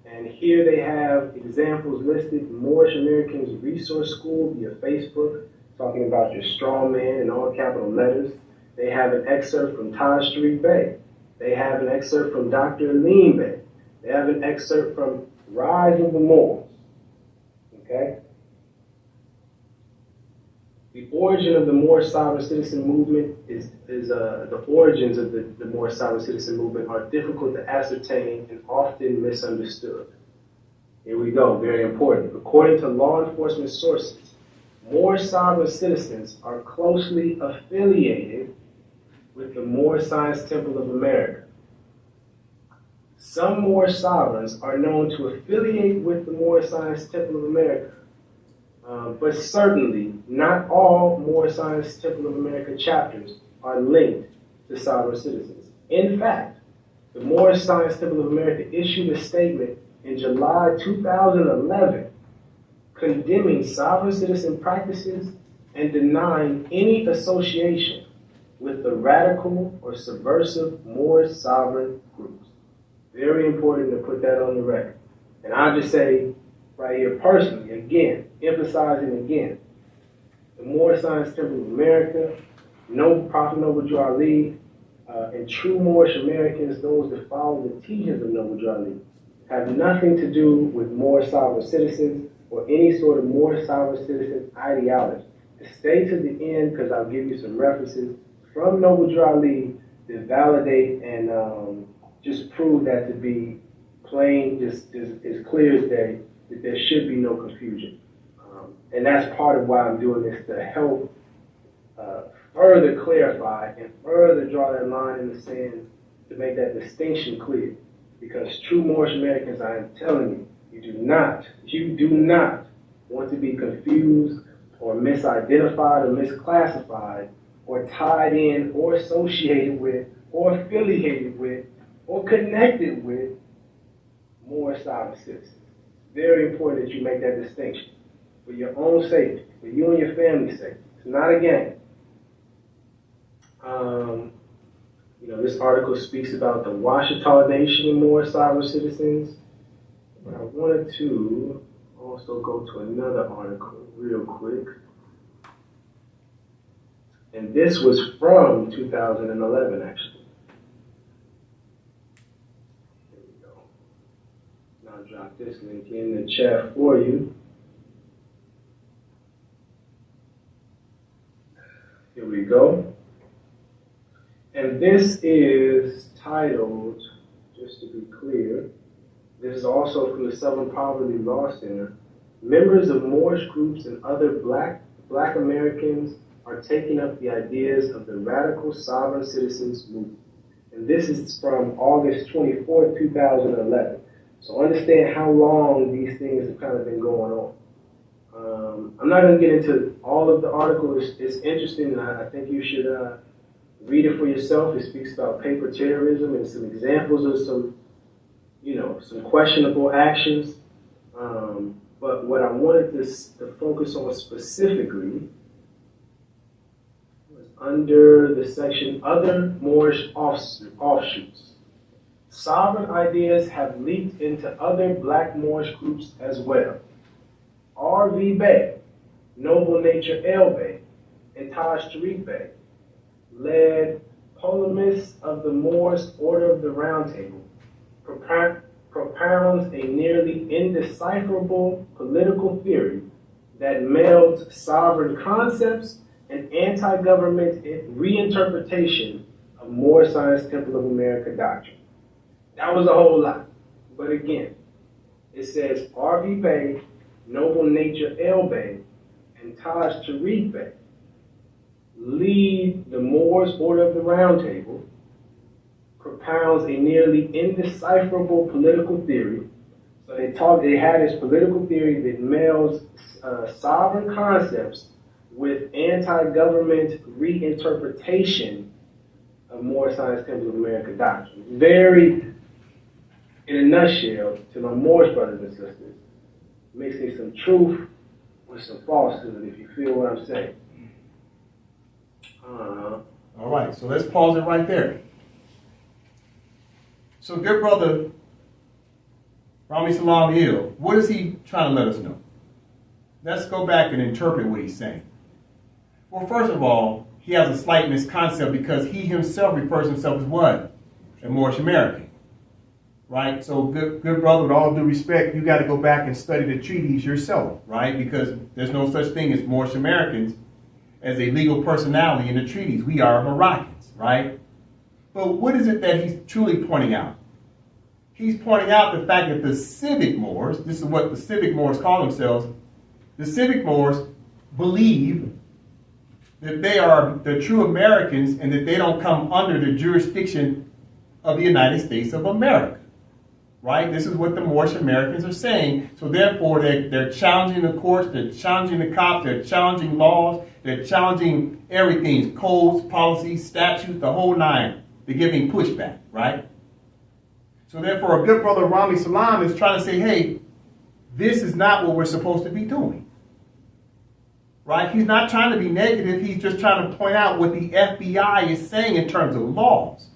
And here they have examples listed: Moorish Americans Resource School via Facebook, talking about your straw man in all capital letters. They have an excerpt from Taj Street Bay. They have an excerpt from Dr. Aline Bay. They have an excerpt from Rise of the Moors. Okay? The origin of the Moor sovereign citizen movement the origins of the Moor sovereign citizen movement are difficult to ascertain and often misunderstood. Here we go, very important. According to law enforcement sources, Moor sovereign citizens are closely affiliated with the Moor Science Temple of America. Some Moor sovereigns are known to affiliate with the Moor Science Temple of America, but certainly not all Moor Science Temple of America chapters are linked to sovereign citizens. In fact, the Moor Science Temple of America issued a statement in July 2011 condemning sovereign citizen practices and denying any association with the radical or subversive Moor sovereign groups. Very important to put that on the record. And I'll just say right here personally, again, emphasizing again, the Moorish Science Temple of America, Prophet Noble Drew Ali, and true Moorish Americans, those that follow the teachings of Noble Drew Ali, have nothing to do with Moorish sovereign citizens or any sort of Moorish sovereign citizen ideology. To stay to the end, because I'll give you some references from Noble Drew Ali that validate and just prove that to be plain, just as clear as day, that there should be no confusion. And that's part of why I'm doing this, to help further clarify and further draw that line in the sand to make that distinction clear. Because true Moorish Americans, I am telling you, you do not want to be confused or misidentified or misclassified or tied in or associated with or affiliated with or connected with Moorish sovereign citizens. Very important that you make that distinction for your own safety, for you and your family's safety. It's not a game. This article speaks about the Washita Nation and Moorish sovereign citizens. But I wanted to also go to another article real quick. And this was from 2011, actually. Here we go. I'll drop this link in the chat for you. Here we go. And this is titled, just to be clear, this is also from the Southern Poverty Law Center. Members of Moorish groups and other black Americans are taking up the ideas of the radical sovereign citizens movement. And this is from August 24, 2011. So understand how long these things have kind of been going on. I'm not going to get into all of the article. It's interesting, and I think you should read it for yourself. It speaks about paper terrorism and some examples of some questionable actions. But what I wanted to focus on specifically was under the section Other Moorish Offshoots. Sovereign ideas have leaked into other black Moorish groups as well. R.V. Bey, Noble Nature L. Bey, and Taj Tariq Bey led polemists of the Moorish Order of the Round Table, propounds a nearly indecipherable political theory that melds sovereign concepts and anti-government reinterpretation of Moorish Science Temple of America doctrine. That was a whole lot. But again, it says R.V. Bey, Noble Nature L. Bey, and Taj Tariq Bey lead the Moorish Order of the Round Table, propounds a nearly indecipherable political theory. So they had this political theory that melds sovereign concepts with anti-government reinterpretation of Moorish Science Temple of America doctrine. Very, in a nutshell, to my Moorish brothers and sisters, mixing some truth with some falsehood, if you feel what I'm saying. All right, so let's pause it right there. So good brother Rami Salam Hill, what is he trying to let us know? Let's go back and interpret what he's saying. Well, first of all, he has a slight misconcept because he himself refers himself as what? A Moorish American. Right? So good brother, with all due respect, you got to go back and study the treaties yourself, right? Because there's no such thing as Moorish Americans as a legal personality in the treaties. We are Moroccans, right? But what is it that he's truly pointing out? He's pointing out the fact that the civic Moors, this is what the civic Moors call themselves, the civic Moors believe that they are the true Americans and that they don't come under the jurisdiction of the United States of America. Right? This is what the Moorish Americans are saying. So therefore, they're challenging the courts, they're challenging the cops, they're challenging laws, they're challenging everything, codes, policies, statutes, the whole nine. They're giving pushback, right? So therefore, a good brother, Rami Salam, is trying to say, hey, this is not what we're supposed to be doing. Right? He's not trying to be negative. He's just trying to point out what the FBI is saying in terms of laws.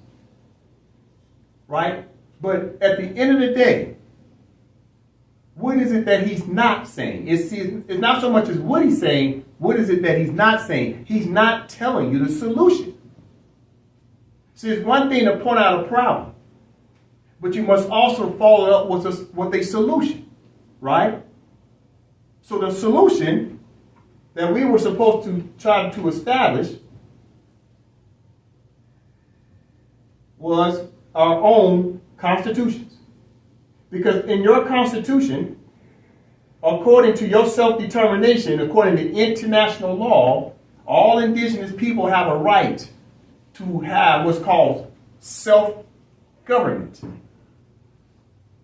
Right? But at the end of the day, what is it that he's not saying? It's not so much as what he's saying, what is it that he's not saying? He's not telling you the solution. See, it's one thing to point out a problem, but you must also follow it up with a solution, right? So the solution that we were supposed to try to establish was our own constitutions. Because in your constitution, according to your self-determination, according to international law, all indigenous people have a right to have what's called self-government.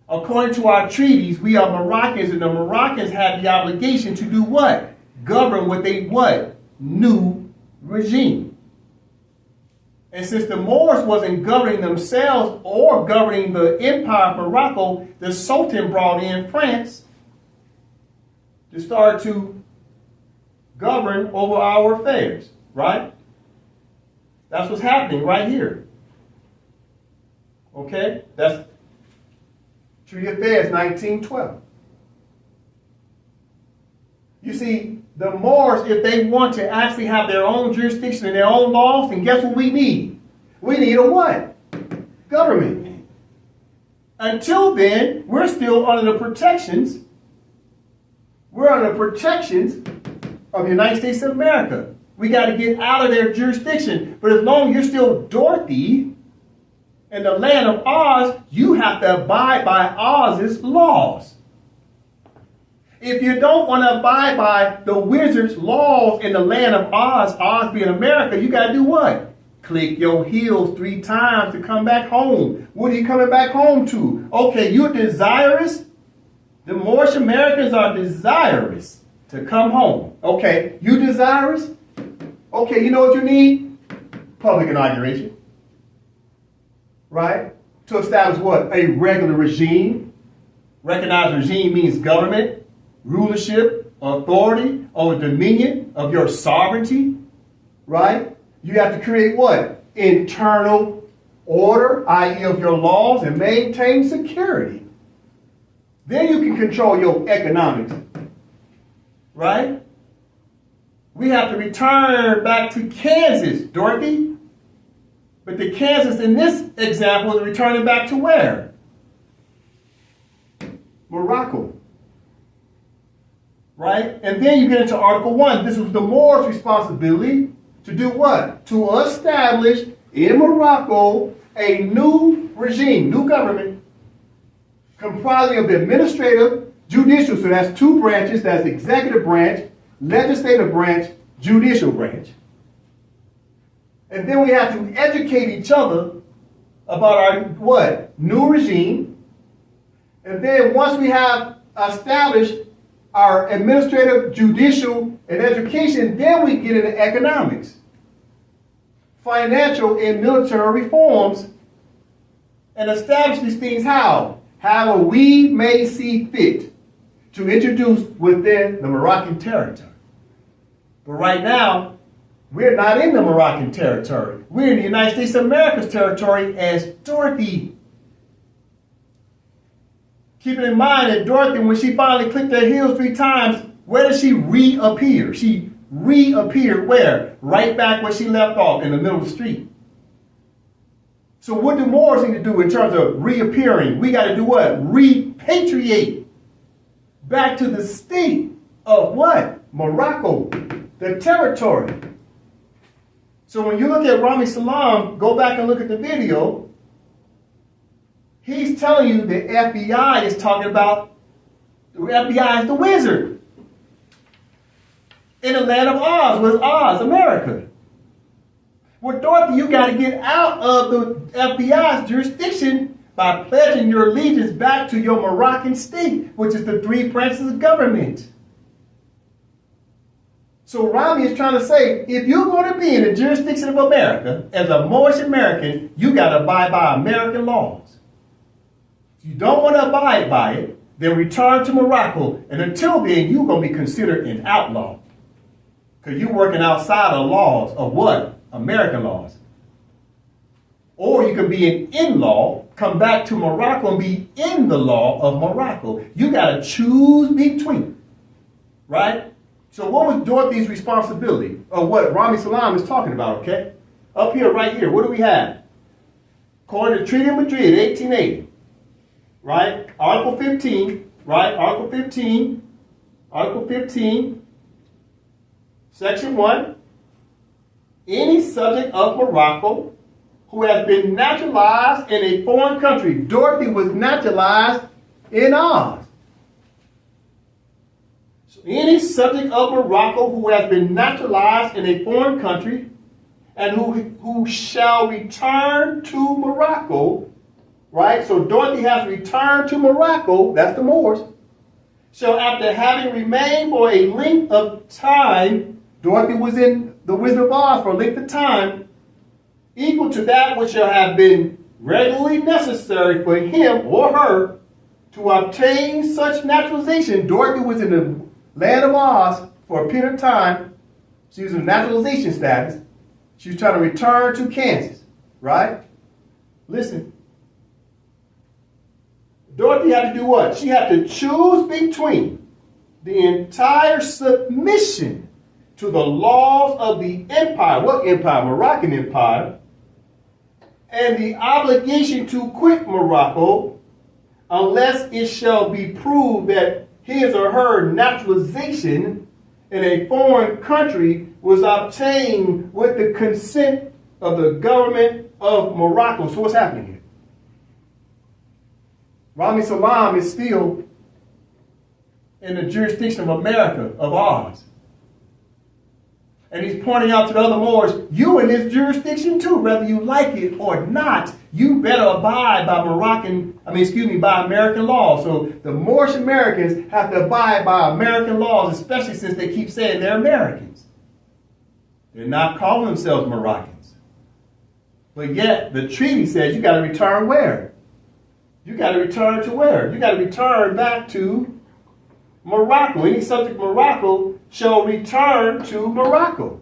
According to our treaties, we are Moroccans, and the Moroccans have the obligation to do what? Govern with a what? New regime. And since the Moors wasn't governing themselves or governing the Empire of Morocco, the Sultan brought in France to start to govern over our affairs, right? That's what's happening right here. Okay? That's Treaty of Fez, 1912. You see, the Moors, if they want to actually have their own jurisdiction and their own laws, then guess what we need? We need a what? Government. Until then, we're still under the protections. We're under the protections of the United States of America. We got to get out of their jurisdiction. But as long as you're still Dorothy in the land of Oz, you have to abide by Oz's laws. If you don't want to abide by the wizard's laws in the land of Oz, Oz being America, you got to do what? Click your heels 3 times to come back home. What are you coming back home to? Okay, you're desirous? The Moorish Americans are desirous to come home. Okay, you desirous? Okay, you know what you need? Public inauguration. Right? To establish what? A regular regime. Recognized regime means government. Rulership, authority, or dominion of your sovereignty, right? You have to create what? Internal order, i.e. of your laws, and maintain security. Then you can control your economics, right? We have to return back to Kansas, Dorothy. But the Kansas in this example is returning back to where? Morocco. Right? And then you get into Article 1. This was the Moors' responsibility to do what? To establish in Morocco a new regime, new government, comprising of the administrative, judicial. So that's 2 branches. That's executive branch, legislative branch, judicial branch. And then we have to educate each other about our what? New regime. And then once we have established our administrative, judicial, and education, then we get into economics, financial, and military reforms, and establish these things how? However we may see fit to introduce within the Moroccan territory. But right now, we're not in the Moroccan territory. We're in the United States of America's territory as Dorothy. Keeping in mind that Dorothy, when she finally clicked her heels 3 times, where does she reappear? She reappeared where? Right back where she left off, in the middle of the street. So what do Moors need to do in terms of reappearing? We got to do what? Repatriate back to the state of what? Morocco, the territory. So when you look at Rami Salam, go back and look at the video. He's telling you the FBI is talking about, the FBI is the wizard. In the land of Oz, with Oz, America. Well, Dorothy, you got to get out of the FBI's jurisdiction by pledging your allegiance back to your Moroccan state, which is the 3 branches of government. So Rami is trying to say, if you're going to be in the jurisdiction of America, as a Moorish American, you got to abide by American laws. If you don't want to abide by it, then return to Morocco. And until then, you're going to be considered an outlaw. Because you're working outside of laws of what? American laws. Or you can be an in-law, come back to Morocco and be in the law of Morocco. You got to choose between, right? So what was Dorothy's responsibility, or what Rami Salam is talking about, okay? Up here, right here, what do we have? According to the Treaty of Madrid, 1880, right? Article 15, right? Article 15, Section 1. Any subject of Morocco who has been naturalized in a foreign country. Dorothy was naturalized in Oz. So any subject of Morocco who has been naturalized in a foreign country and who shall return to Morocco, right? So Dorothy has returned to Morocco, that's the Moors. So after having remained for a length of time, Dorothy was in the Wizard of Oz for a length of time, equal to that which shall have been regularly necessary for him or her to obtain such naturalization. Dorothy was in the land of Oz for a period of time. She was in naturalization status. She was trying to return to Kansas, right? Listen. Dorothy had to do what? She had to choose between the entire submission to the laws of the empire. What empire? Moroccan Empire. And the obligation to quit Morocco unless it shall be proved that his or her naturalization in a foreign country was obtained with the consent of the government of Morocco. So what's happening here? Rami Salam is still in the jurisdiction of America, of Oz. And he's pointing out to the other Moors, you in this jurisdiction too, whether you like it or not, you better abide by by American law. So the Moorish Americans have to abide by American laws, especially since they keep saying they're Americans. They're not calling themselves Moroccans. But yet the treaty says you got to return where? You got to return to where? You got to return back to Morocco. Any subject Morocco shall return to Morocco.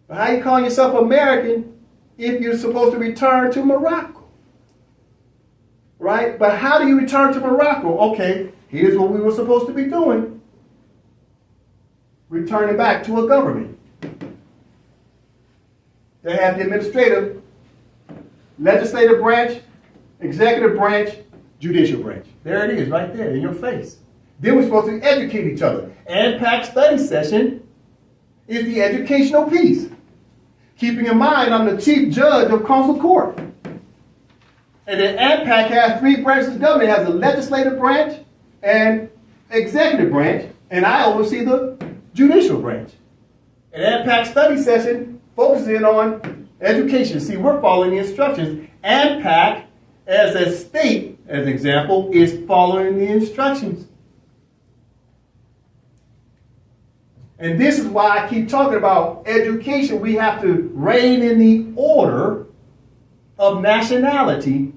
But how you call yourself American if you're supposed to return to Morocco? Right? But how do you return to Morocco? Okay, here's what we were supposed to be doing. Returning back to a government. They have the administrative, legislative branch, executive branch, judicial branch. There it is, right there in your face. Then we're supposed to educate each other. AMPAC study session is the educational piece. Keeping in mind, I'm the chief judge of council court. And then AMPAC has three branches of government. It has a legislative branch and executive branch, and I oversee the judicial branch. And AMPAC study session focuses in on education. See, we're following the instructions. AMPAC, as a state, as an example, is following the instructions. And this is why I keep talking about education. We have to rein in the order of nationality.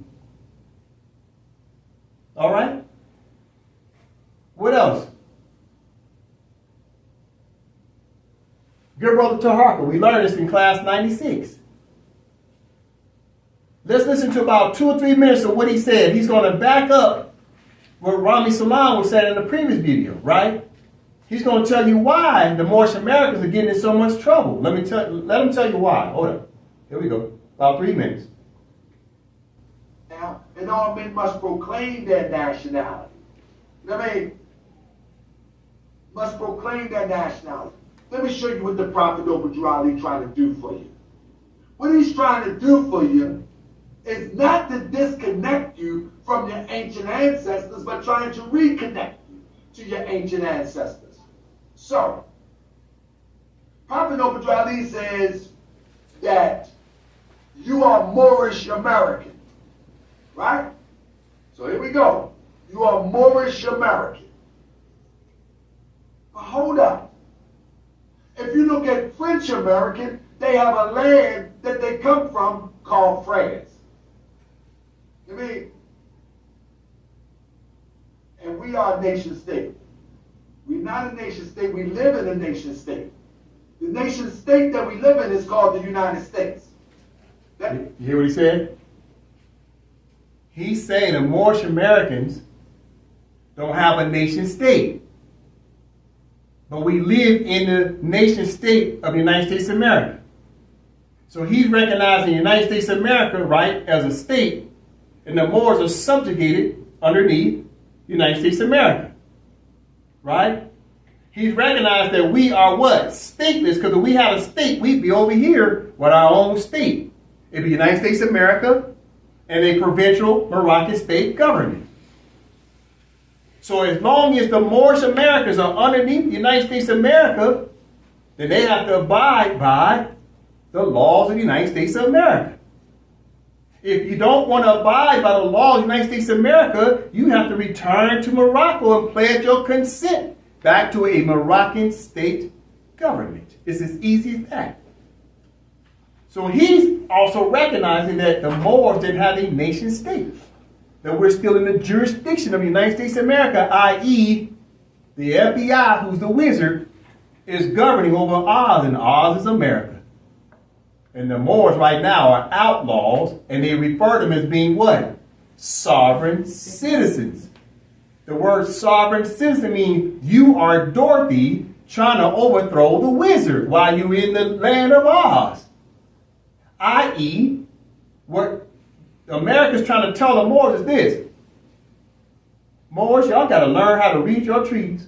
All right? What else? Good brother Taharka, we learned this in class 96. Let's listen to about 2 or 3 minutes of what he said. He's going to back up what Rami Salam was saying in the previous video, right? He's going to tell you why the Moorish Americans are getting in so much trouble. Let him tell you why. Hold up. Here we go. About 3 minutes. Now, and all men must proclaim their nationality. Must proclaim their nationality. Let me show you what the Prophet Obadiah trying to do for you. What he's trying to do for you is not to disconnect you from your ancient ancestors, but trying to reconnect you to your ancient ancestors. So, Prophet Obadiah says that you are Moorish American, right? So here we go. You are Moorish American. But hold up. If you look at French American, they have a land that they come from called France. And we are a nation state. We're not a nation state, we live in a nation state. The nation state that we live in is called the United States. You hear what he said? He's saying that Moorish Americans don't have a nation state. But we live in the nation state of the United States of America. So he's recognizing the United States of America, right, as a state, and the Moors are subjugated underneath the United States of America. Right? He's recognized that we are what? Stateless, because if we had a state, we'd be over here with our own state. It'd be the United States of America and a provincial Moroccan state government. So as long as the Moorish Americans are underneath the United States of America, then they have to abide by the laws of the United States of America. If you don't want to abide by the laws of the United States of America, you have to return to Morocco and pledge your consent back to a Moroccan state government. It's as easy as that. So he's also recognizing that the Moors didn't have a nation state, that we're still in the jurisdiction of the United States of America, i.e. the FBI, who's the wizard, is governing over Oz, and Oz is America. And the Moors right now are outlaws, and they refer to them as being what? Sovereign citizens. The word sovereign citizen means you are Dorothy trying to overthrow the wizard while you're in the land of Oz. I.e., what America's trying to tell the Moors is this. Moors, y'all got to learn how to read your treaties.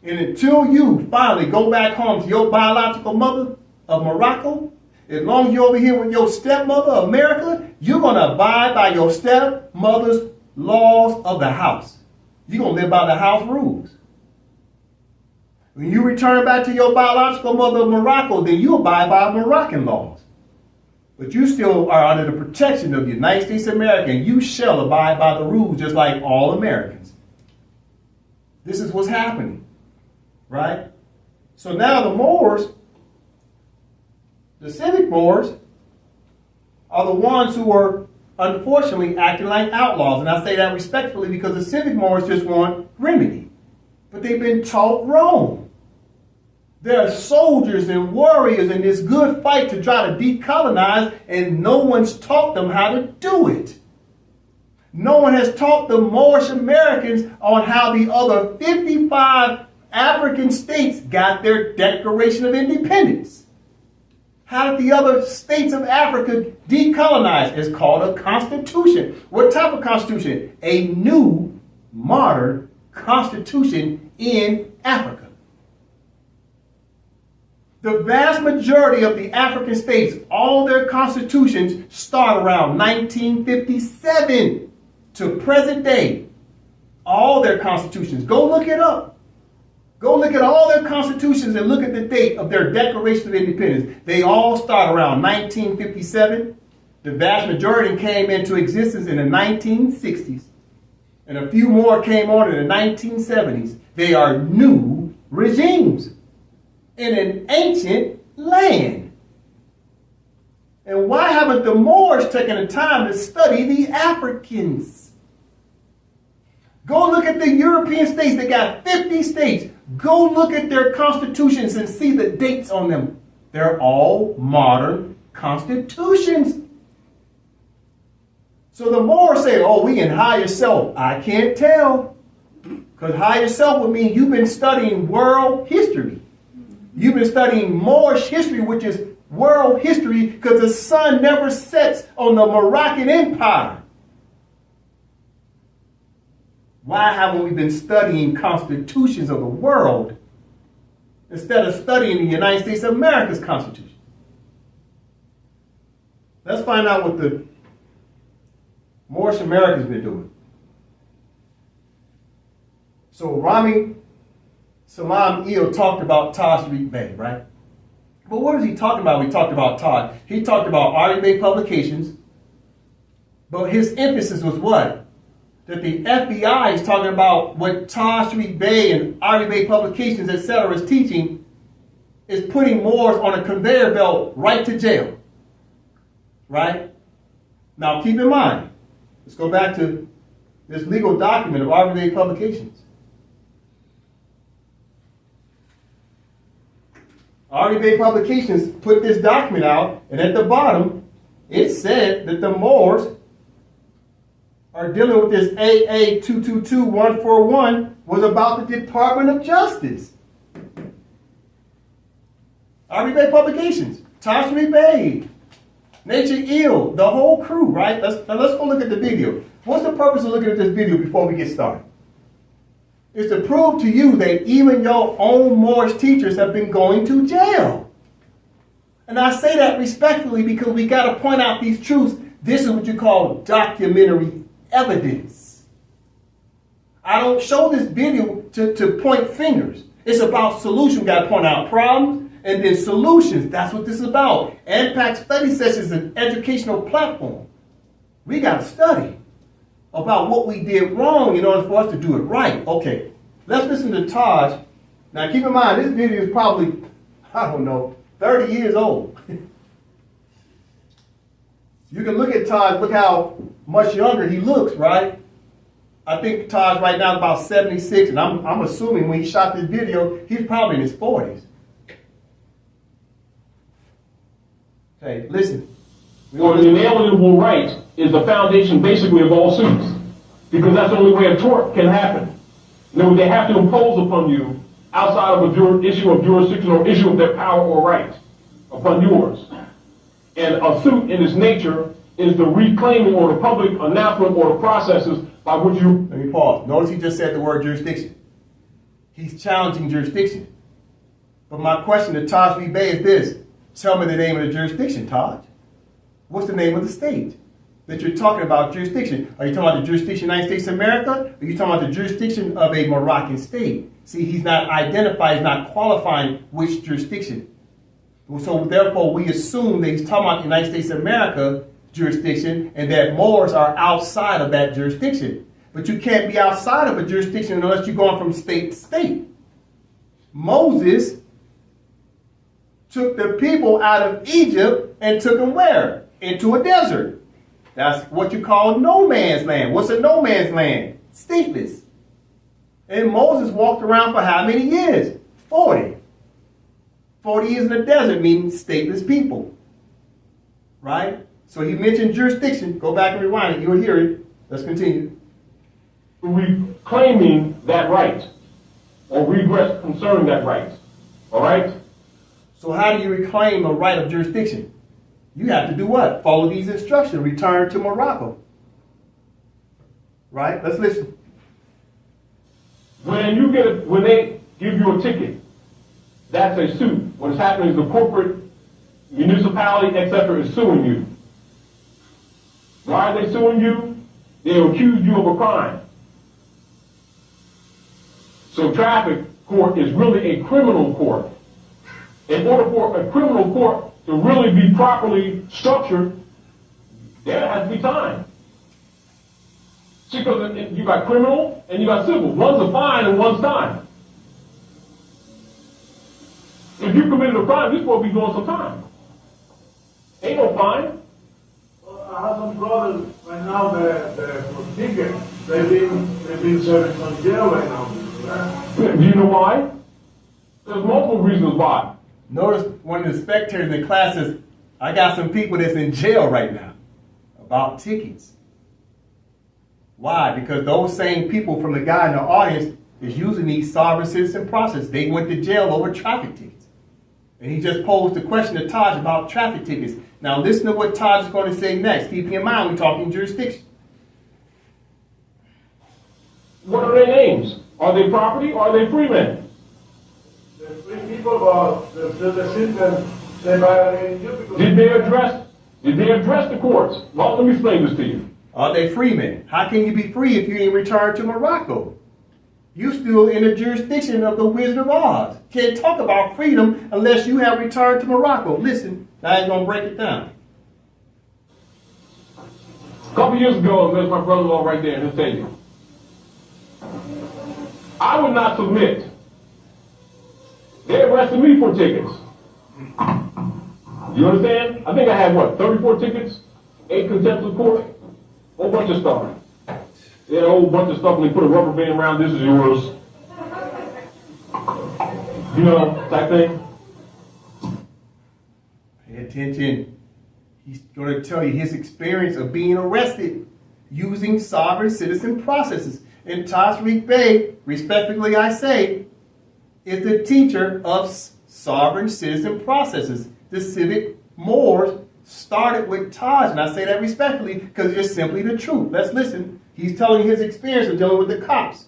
And until you finally go back home to your biological mother of Morocco, as long as you're over here with your stepmother of America, you're going to abide by your stepmother's laws of the house. You're going to live by the house rules. When you return back to your biological mother of Morocco, then you abide by Moroccan laws. But you still are under the protection of the United States of America, and you shall abide by the rules just like all Americans. This is what's happening, right? So now the Moors, the civic Moors, are the ones who are unfortunately acting like outlaws. And I say that respectfully because the civic Moors just want remedy. But they've been taught wrong. There are soldiers and warriors in this good fight to try to decolonize, and no one's taught them how to do it. No one has taught the Moorish Americans on how the other 55 African states got their Declaration of Independence. How did the other states of Africa decolonize? It's called a constitution. What type of constitution? A new, modern constitution in Africa. The vast majority of the African states, all their constitutions start around 1957 to present day. All their constitutions. Go look it up. Go look at all their constitutions and look at the date of their Declaration of Independence. They all start around 1957. The vast majority came into existence in the 1960s. And a few more came on in the 1970s. They are new regimes in an ancient land. And why haven't the Moors taken the time to study the Africans? Go look at the European states. They got 50 states. Go look at their constitutions and see the dates on them. They're all modern constitutions. So the Moors say, oh, we can hire self. I can't tell. Because hire self would mean you've been studying world history. You've been studying Moorish history, which is world history, because the sun never sets on the Moroccan Empire. Why haven't we been studying constitutions of the world instead of studying the United States of America's Constitution? Let's find out what the Moorish Americans been doing. So Rami Salam Il talked about Tashriq Bey, right? But what is he talking about when he talked about Taj? He talked about Ari Bey publications, but his emphasis was what? That the FBI is talking about what Tashriq Bey and Ari Bey publications, etc. is teaching is putting Moors on a conveyor belt right to jail. Right? Now keep in mind, let's go back to this legal document of Ari Bey publications. Ari Bey Publications put this document out, and at the bottom, it said that the Moors are dealing with this AA 222141 was about the Department of Justice. Rebay Publications, Tosh Rebay, Nature Ill, the whole crew, right? Let's go look at the video. What's the purpose of looking at this video before we get started? It's to prove to you that even your own Moorish teachers have been going to jail. And I say that respectfully because we got to point out these truths. This is what you call documentary evidence. I don't show this video to point fingers. It's about solutions. We got to point out problems and then solutions. That's what this is about. AMPAC Study Session is an educational platform. We got to study about what we did wrong in order for us to do it right. Okay, let's listen to Taj. Now keep in mind, this video is probably, I don't know, 30 years old. You can look at Taj, look how much younger he looks, right? I think Taj right now is about 76, and I'm assuming when he shot this video, he's probably in his 40s. Okay, listen. Or the inalienable right is the foundation basically of all suits, because that's the only way a tort can happen. In other words, they have to impose upon you outside of a issue of jurisdiction or issue of their power or right upon yours. And a suit in its nature is the reclaiming or the public announcement or the processes by which you... Let me pause. Notice he just said the word jurisdiction. He's challenging jurisdiction. But my question to Taj Rebay is this. Tell me the name of the jurisdiction, Taj. What's the name of the state that you're talking about jurisdiction? Are you talking about the jurisdiction of the United States of America? Or are you talking about the jurisdiction of a Moroccan state? See, he's not identifying, he's not qualifying which jurisdiction. So therefore, we assume that he's talking about the United States of America jurisdiction and that Moors are outside of that jurisdiction. But you can't be outside of a jurisdiction unless you're going from state to state. Moses took the people out of Egypt and took them where? Into a desert. That's what you call no man's land. What's a no man's land? Stateless. And Moses walked around for how many years? 40. 40 years in the desert means stateless people. Right? So he mentioned jurisdiction. Go back and rewind it. You'll hear it. Let's continue. Reclaiming that right or redress concerning that right. All right? So how do you reclaim a right of jurisdiction? You have to do what? Follow these instructions. Return to Morocco. Right? Let's listen. When they give you a ticket, that's a suit. What's happening is the corporate, municipality, etc. is suing you. Why are they suing you? They accuse you of a crime. So traffic court is really a criminal court. In order for a criminal court to really be properly structured, there has to be time. See, because you got criminal and you got civil. One's a fine and one's time. If you committed a crime, you're supposed to be doing some time. Ain't no fine. Well, I have some brothers right now that for tickets, they've been serving some jail right now. Do you know why? There's multiple reasons why. Notice one of the spectators in the class says, I got some people that's in jail right now about tickets. Why? Because those same people from the guy in the audience is using these sovereign citizen process. They went to jail over traffic tickets. And he just posed the question to Taj about traffic tickets. Now listen to what Taj is going to say next. Keep in mind we're talking jurisdiction. What are their names? Are they property or are they free men? They're free people, but the system, they violate you because... Did they address the courts? Well, let me explain this to you. Are they free men? How can you be free if you ain't returned to Morocco? You still in the jurisdiction of the Wizard of Oz. Can't talk about freedom unless you have returned to Morocco. Listen, now he's going to break it down. A couple years ago, there's my brother-in-law right there in his stadium. I would not submit. They arrested me for tickets. You understand? I think I had, 34 tickets? 8 contempt of court? A whole bunch of stuff. They had a whole bunch of stuff and they put a rubber band around, this is yours. You know, type thing. Pay attention. He's going to tell you his experience of being arrested. using sovereign citizen processes. And Tariq Bey, respectfully I say, is the teacher of sovereign citizen processes. The civic mores started with Taj, and I say that respectfully because it's simply the truth. Let's listen. He's telling his experience of dealing with the cops.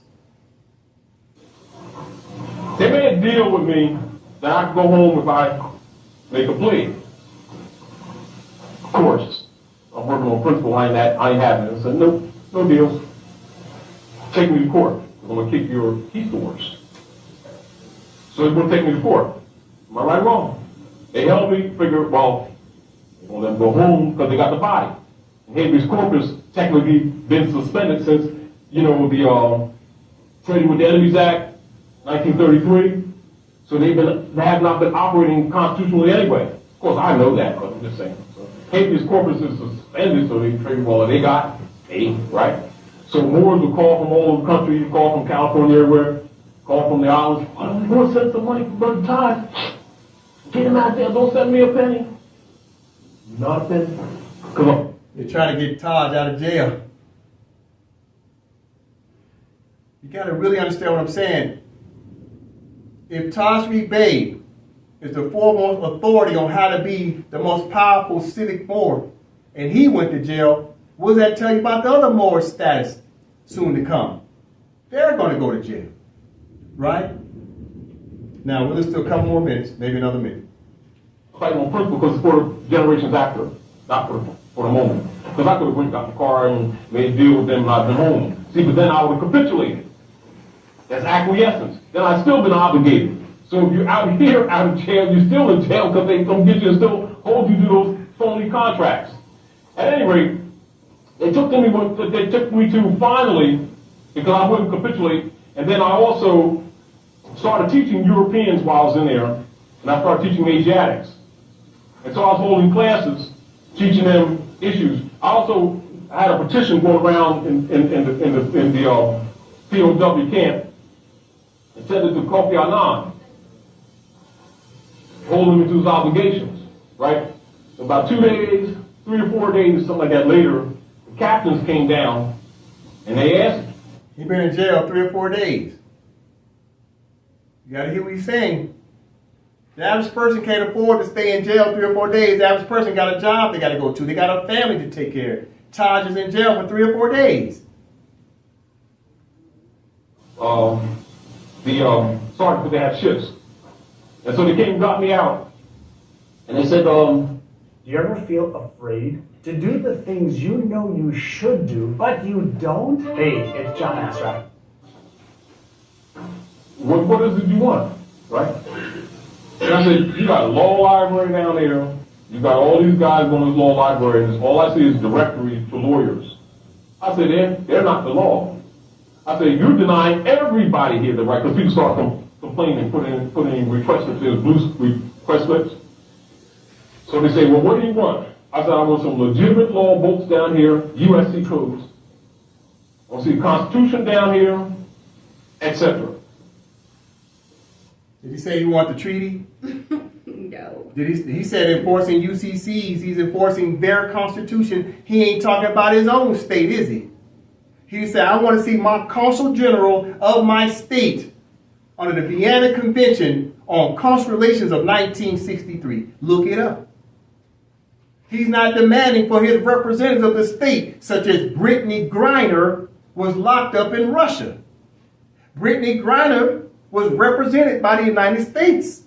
They made a deal with me that I could go home if I make a plea. Of course, I'm working on principle. I ain't having it. I said, no deal. Take me to court. I'm going to kick your key stores. So they're going to take me to court. Am I right or wrong? They held me, figured, well, they're going to let them go home because they got the body. And habeas corpus technically been suspended since, the Trading with the Enemies Act, 1933. So they have not been operating constitutionally anyway. Of course, I know that, but I'm just saying. So habeas corpus is suspended, so they trade well, they got paid, right? So Moors would call from all over the country, call from California, everywhere, call from the islands. I'm going to send some money for Brother Todd. Get him out there, don't send me a penny. Not a penny. Come on. They're trying to get Taj out of jail. You got to really understand what I'm saying. If Tariq Bey is the foremost authority on how to be the most powerful civic Moor, and he went to jail, what does that tell you about the other Moors' status soon to come? They're going to go to jail, right? Now, we'll listen to a couple more minutes, maybe another minute. Fighting on principle because it's for generations after, not for the moment. Because I could have went got the car and made a deal with them and I'd been home. See, but then I would have capitulated. That's acquiescence. Then I've still been obligated. So if you're out here, out of jail, you're still in jail because they come get you and still hold you to those phony contracts. At any rate, they took me to finally, because I wouldn't capitulate, and then I also started teaching Europeans while I was in there, and I started teaching Asiatics. And so I was holding classes, teaching them issues. I also had a petition going around in the POW camp and sent it to Kofi Annan, holding me to his obligations, right? About 2 days, 3 or 4 days, something like that later, the captains came down and they asked me. He's been in jail 3 or 4 days. You got to hear what he's saying. The average person can't afford to stay in jail 3 or 4 days. The average person got a job they got to go to. They got a family to take care of. Taj is in jail for 3 or 4 days. Sorry, because they had shifts. And so they came and got me out. And they said, Do you ever feel afraid to do the things you know you should do, but you don't? Hey, it's John Asrak. what is it you want, right? And I said, you got a law library down there. You got all these guys going to this law library, and all I see is directories for lawyers. I said, they're not the law. I said, you're denying everybody here the right, because people start complaining, putting in request slips, blue request slips. So they say, well, what do you want? I said, I want some legitimate law books down here, USC codes. I want to see the Constitution down here, etc. Did he say he want the treaty? No. He said enforcing UCCs, he's enforcing their constitution. He ain't talking about his own state, is he? He said, I want to see my consul general of my state under the Vienna Convention on Consular Relations of 1963. Look it up. He's not demanding for his representatives of the state, such as Brittany Griner, was locked up in Russia. Brittany Griner was represented by the United States.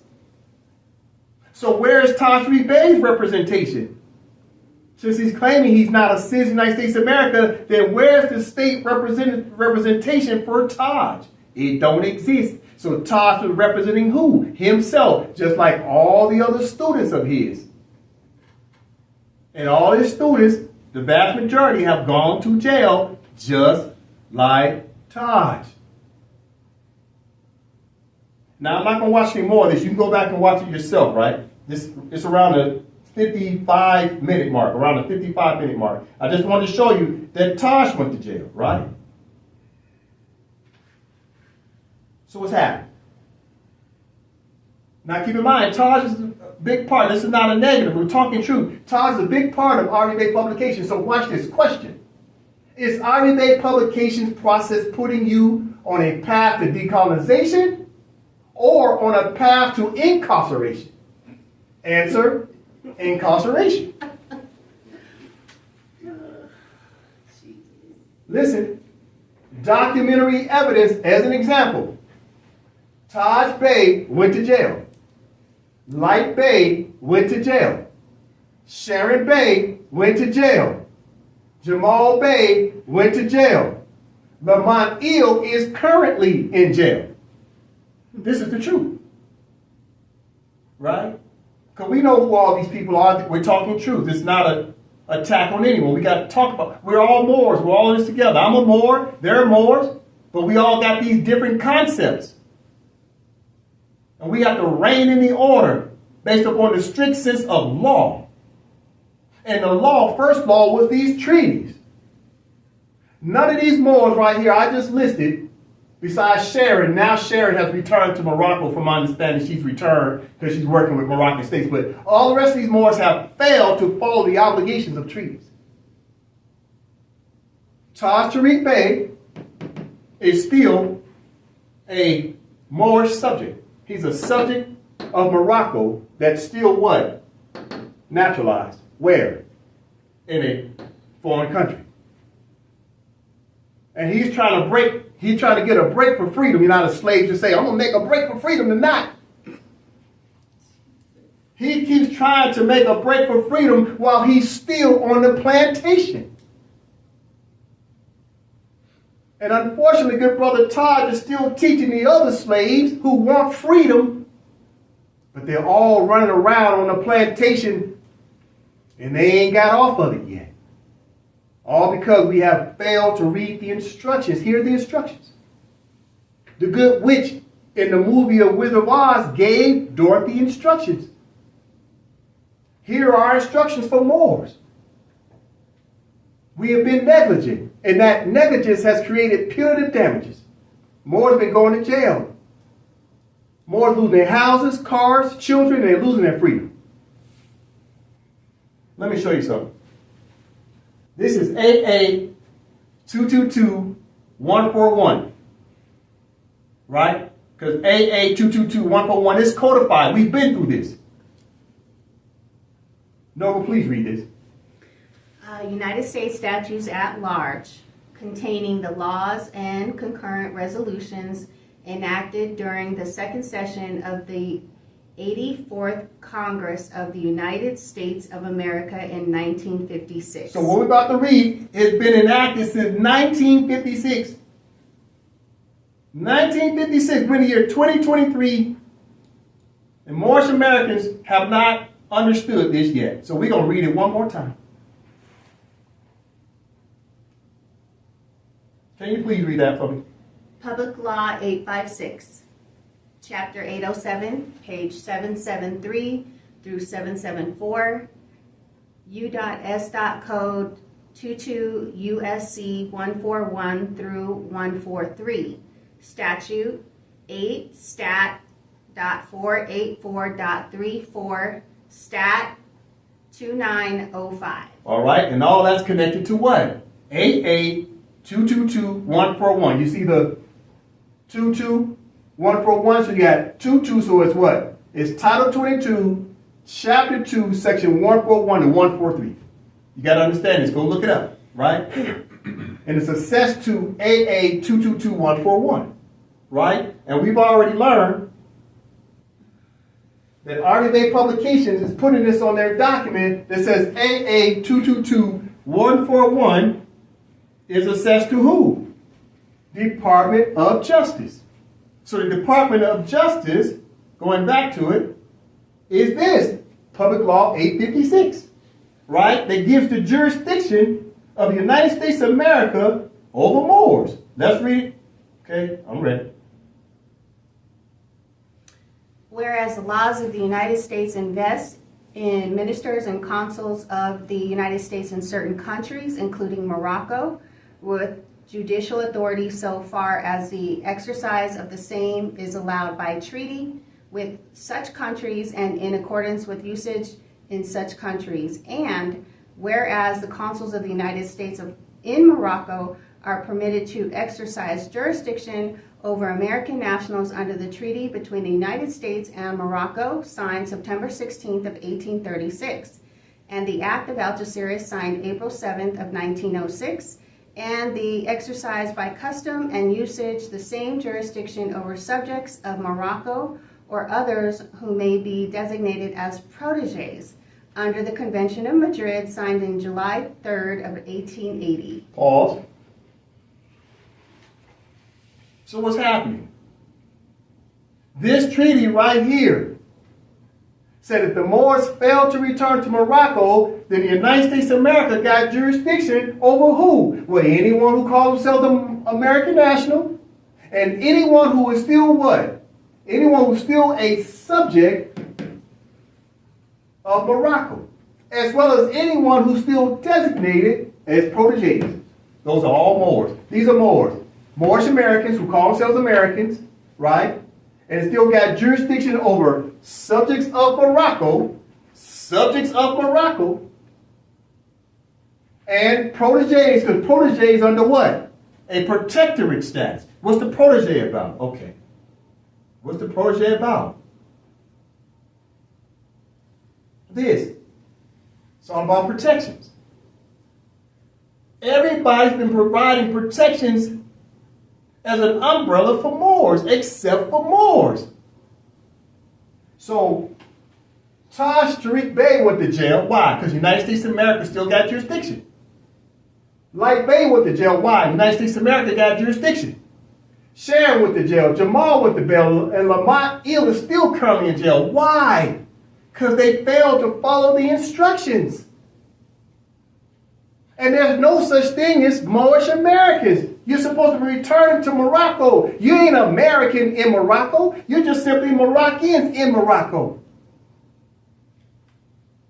So where is Tariq Bey's representation? Since he's claiming he's not a citizen of the United States of America, then where's the state representation for Taj? It don't exist. So Taj was representing who? Himself, just like all the other students of his. And all his students, the vast majority, have gone to jail just like Taj. Now, I'm not going to watch any more of this. You can go back and watch it yourself, right? It's around the 55-minute mark, around the 55-minute mark. I just wanted to show you that Taj went to jail, right? So what's happening? Now, keep in mind, Taj is a big part. This is not a negative. We're talking truth. Taj is a big part of RDB publication. So watch this question. Is Ivy Publications process putting you on a path to decolonization or on a path to incarceration? Answer, incarceration. Listen, documentary evidence as an example. Taj Bey went to jail. Light Bey went to jail. Sharon Bey went to jail. Jamal Bey went to jail. Lamont Eel is currently in jail. This is the truth. Right? Because we know who all these people are. We're talking truth. It's not an attack on anyone. We got to talk about, we're all Moors. We're all in this together. I'm a Moor. They're Moors. But we all got these different concepts. And we have to reign in the order based upon the strict sense of law. And the law, first law, was these treaties. None of these Moors right here I just listed, besides Sharon. Now Sharon has returned to Morocco, from my understanding. She's returned because she's working with Moroccan states. But all the rest of these Moors have failed to follow the obligations of treaties. Taj Tariq Bey is still a Moorish subject. He's a subject of Morocco that's still what? Naturalized. Where? In a foreign country. And he's trying to get a break for freedom. You're not a slave to say, I'm going to make a break for freedom tonight. He keeps trying to make a break for freedom while he's still on the plantation. And unfortunately, good brother Taj is still teaching the other slaves who want freedom, but they're all running around on the plantation and they ain't got off of it yet. All because we have failed to read the instructions. Here are the instructions. The good witch in the movie of Wizard of Oz gave Dorothy instructions. Here are our instructions for Moors. We have been negligent, and that negligence has created punitive damages. Moors have been going to jail. Moors losing their houses, cars, children, and they're losing their freedom. Let me show you something. This is AA 222141. Right? Because AA 222141 is codified. We've been through this. Nova, please read this. United States statutes at large containing the laws and concurrent resolutions enacted during the second session of the 84th Congress of the United States of America in 1956. So what we're about to read has been enacted since 1956. 1956, we're in the year 2023, and Moorish Americans have not understood this yet. So we're going to read it one more time. Can you please read that for me? Public Law 856, Chapter 807, page 773 through 774, U.S. Code 22 USC 141 through 143, Statute 8 Stat.484.34, Stat 2905. All right, and all that's connected to what? AA 222141. You see the 22141? So you got 22, so it's what? It's Title 22, Chapter 2, Section 141 and 143. You got to understand this. Go look it up, right? And it's assessed to AA 222141, right? And we've already learned that RDA Publications is putting this on their document that says AA 222141 is assessed to who? Department of Justice. So the Department of Justice, going back to it, is this, Public Law 856, right? That gives the jurisdiction of the United States of America over Moors. Let's read it. Okay, I'm ready. Whereas the laws of the United States invest in ministers and consuls of the United States in certain countries, including Morocco, with judicial authority so far as the exercise of the same is allowed by treaty with such countries and in accordance with usage in such countries. And whereas the consuls of the United States in Morocco are permitted to exercise jurisdiction over American nationals under the treaty between the United States and Morocco, signed September 16th of 1836, and the Act of Algeciras, signed April 7th of 1906, and the exercise by custom and usage the same jurisdiction over subjects of Morocco or others who may be designated as protégés under the Convention of Madrid, signed in July 3rd of 1880. Pause. So what's happening? This treaty right here said if the Moors failed to return to Morocco, then the United States of America got jurisdiction over who? Well, anyone who calls themselves an American national, and anyone who is still what? Anyone who's still a subject of Morocco, as well as anyone who's still designated as protégés. Those are all Moors. These are Moors. Moorish Americans who call themselves Americans, right? And still got jurisdiction over subjects of Morocco, and protégés, because protégés under what? A protectorate status. What's the protégé about? Okay. What's the protégé about? This. It's all about protections. Everybody's been providing protections as an umbrella for Moors, except for Moors. So, Taj Tariq Bey went to jail. Why? Because the United States of America still got jurisdiction. Light Bey went to jail. Why? The United States of America got jurisdiction. Sharon went to jail. Jamal went to jail. And Lamont Hill is still currently in jail. Why? Because they failed to follow the instructions. And there's no such thing as Moorish Americans. You're supposed to be returning to Morocco. You ain't American in Morocco. You're just simply Moroccans in Morocco.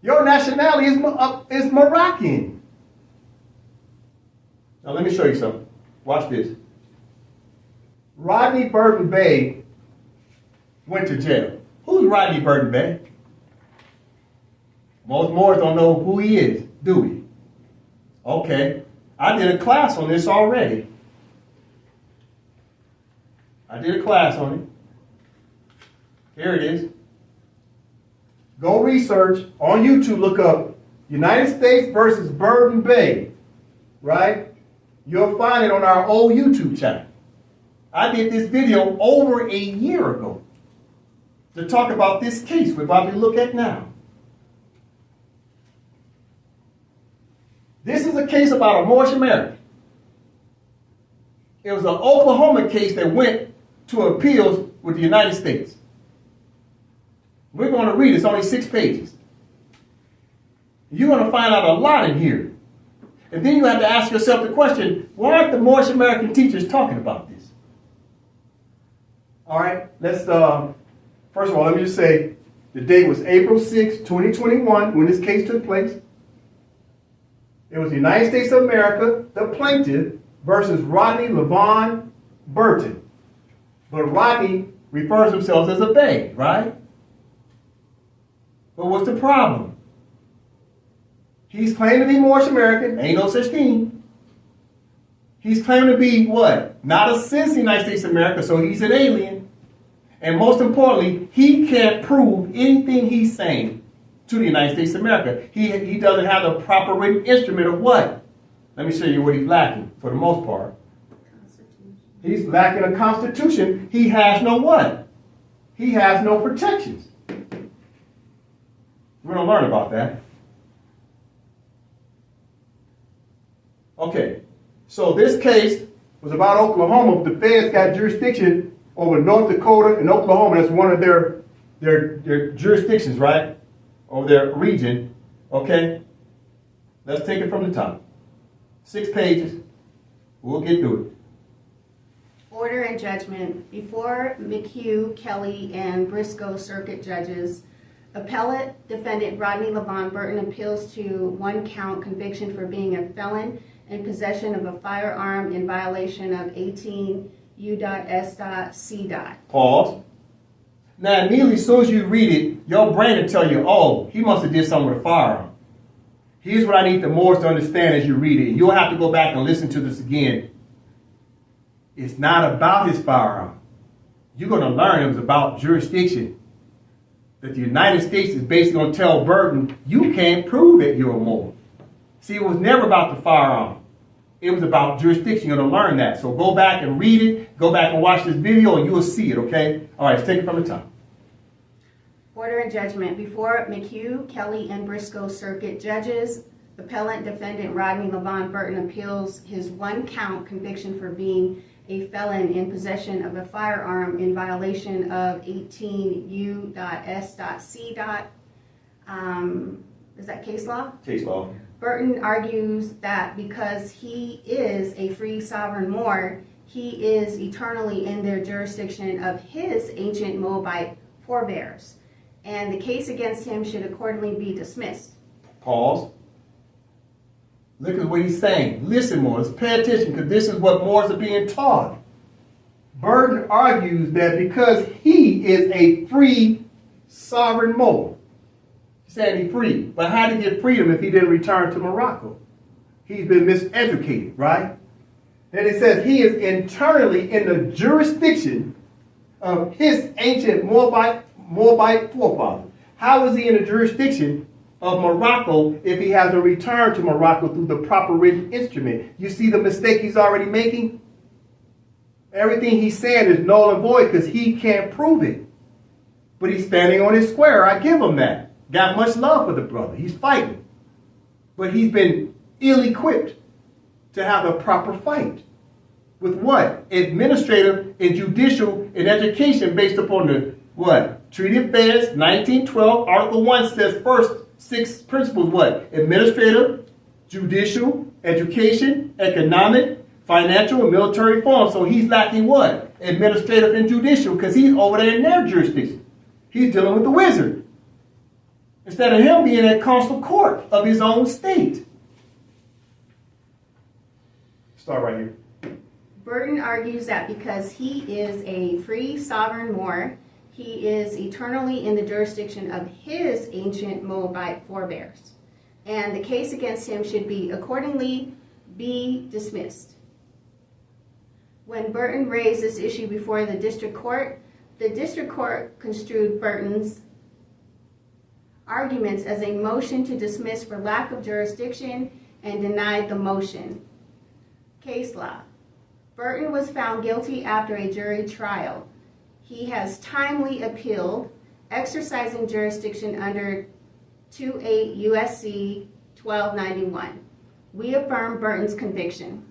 Your nationality is Moroccan. Now let me show you something. Watch this. Rodney Burton Bey went to jail. Who's Rodney Burton Bey? Most Moors don't know who he is, do we? Okay, I did a class on this already. I did a class on it. Here it is. Go research on YouTube, look up United States versus Burton Bey, right? You'll find it on our old YouTube channel. I did this video over a year ago to talk about this case we're about to look at now. This is a case about a Moorish American. It was an Oklahoma case that went to appeals with the United States. We're going to read it. It's only 6 pages. You're going to find out a lot in here. And then you have to ask yourself the question, why aren't the Moorish American teachers talking about this? All right, let's, first of all, let me just say, the date was April 6, 2021, when this case took place. It was the United States of America, the plaintiff, versus Rodney Levon Burton. But Rodney refers himself as a Bey, right? But what's the problem? He's claiming to be Moorish American. Ain't no such thing. He's claiming to be what? Not a citizen of the United States of America, so he's an alien. And most importantly, he can't prove anything he's saying to the United States of America. He doesn't have the proper written instrument of what? Let me show you what he's lacking for the most part. He's lacking a constitution. He has no what? He has no protections. We're going to learn about that. Okay, so this case was about Oklahoma. The feds got jurisdiction over North Dakota and Oklahoma. That's one of their jurisdictions, right? Over their region. Okay, let's take it from the top. 6 pages. We'll get through it. Order and judgment. Before McHugh, Kelly, and Briscoe circuit judges, appellate defendant Rodney Levon Burton appeals to 1 count conviction for being a felon in possession of a firearm in violation of 18 U.S.C. Pause. Now, immediately as soon as you read it, your brain will tell you, oh, he must have did something with a firearm. Here's what I need the Moors to understand as you read it. You'll have to go back and listen to this again. It's not about his firearm. You're going to learn it was about jurisdiction. That the United States is basically going to tell Burton, you can't prove that you're a Moor. See, it was never about the firearm. It was about jurisdiction. You're going to learn that. So go back and read it. Go back and watch this video and you will see it, okay? All right, let's take it from the top. Order and judgment. Before McHugh, Kelly, and Briscoe Circuit Judges, appellant defendant Rodney Levon Burton appeals his one-count conviction for being a felon in possession of a firearm in violation of 18 U.S.C. Is that case law? Case law. Burton argues that because he is a free sovereign Moor, he is eternally in their jurisdiction of his ancient Moabite forebears, and the case against him should accordingly be dismissed. Pause. Look at what he's saying. Listen, Moors, pay attention, because this is what Moors are being taught. Burton argues that because he is a free sovereign Moor, he's saying he's free, but how did he get freedom if he didn't return to Morocco? He's been miseducated, right? Then it says he is internally in the jurisdiction of his ancient Moabite forefather. How is he in the jurisdiction of Morocco if he hasn't returned to Morocco through the proper written instrument? You see the mistake he's already making? Everything he's saying is null and void because he can't prove it. But he's standing on his square. I give him that. Got much love for the brother. He's fighting. But he's been ill-equipped to have a proper fight. With what? Administrative and judicial and education based upon the what? Treaty of Fez, 1912, Article 1 says first 6 principles what? Administrative, judicial, education, economic, financial, and military reform. So he's lacking what? Administrative and judicial because he's over there in their jurisdiction. He's dealing with the wizard. Instead of him being at consular court of his own state. Start right here. Burton argues that because he is a free sovereign Moor, he is eternally in the jurisdiction of his ancient Moabite forebears, and the case against him should be accordingly be dismissed. When Burton raised this issue before the district court construed Burton's arguments as a motion to dismiss for lack of jurisdiction and denied the motion. Case law. Burton was found guilty after a jury trial. He has timely appealed, exercising jurisdiction under 28 U.S.C. 1291. We affirm Burton's conviction.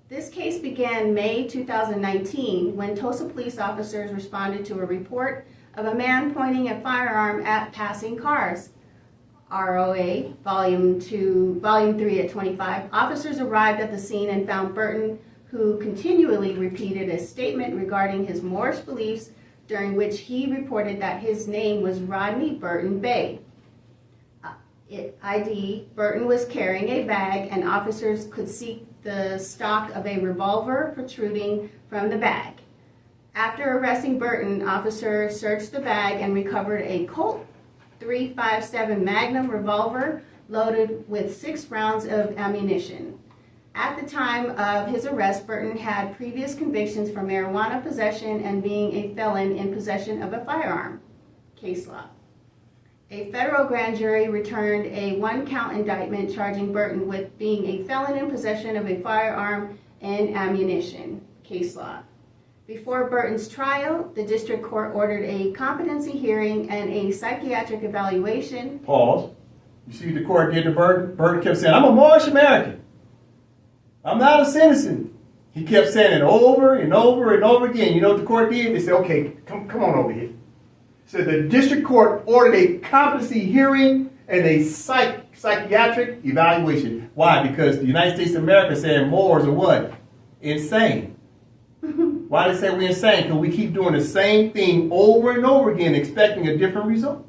This case began May 2019 when Tulsa police officers responded to a report of a man pointing a firearm at passing cars. ROA, Volume 3 at 25. Officers arrived at the scene and found Burton, who continually repeated a statement regarding his Moorish beliefs, during which he reported that his name was Rodney Burton Bey. ID, Burton was carrying a bag, and officers could see the stock of a revolver protruding from the bag. After arresting Burton, officers searched the bag and recovered a Colt .357 Magnum revolver loaded with 6 rounds of ammunition. At the time of his arrest, Burton had previous convictions for marijuana possession and being a felon in possession of a firearm. Case law. A federal grand jury returned a 1-count indictment charging Burton with being a felon in possession of a firearm and ammunition. Case law. Before Burton's trial, the district court ordered a competency hearing and a psychiatric evaluation. Pause. You see what the court did to Burton? Burton kept saying, I'm a Moorish American. I'm not a citizen. He kept saying it over and over and over again. You know what the court did? They said, okay, come on over here. So the district court ordered a competency hearing and a psychiatric evaluation. Why? Because the United States of America said Moors are what? Insane. Why do they say we're insane? Because we keep doing the same thing over and over again, expecting a different result.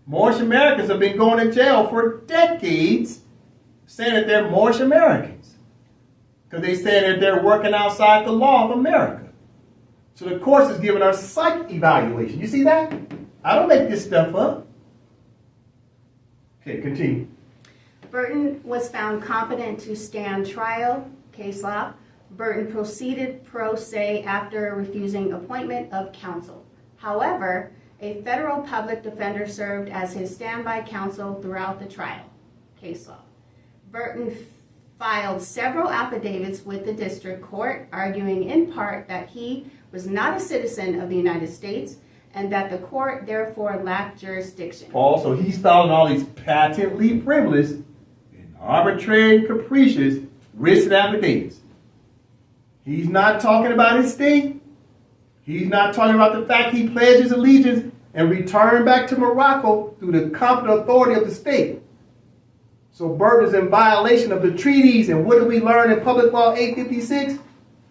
Moorish Americans have been going to jail for decades saying that they're Moorish Americans. Because they say that they're working outside the law of America. So the course is giving us psych evaluation. You see that? I don't make this stuff up. Okay, continue. Burton was found competent to stand trial, case law. Burton proceeded pro se after refusing appointment of counsel. However, a federal public defender served as his standby counsel throughout the trial, case law. Burton filed several affidavits with the district court, arguing in part that he was not a citizen of the United States and that the court therefore lacked jurisdiction. Also, he's filing all these patently frivolous and arbitrary and capricious written affidavits. He's not talking about his state. He's not talking about the fact he pledged his allegiance and returned back to Morocco through the competent authority of the state. So Burton is in violation of the treaties. And what did we learn in Public Law 856?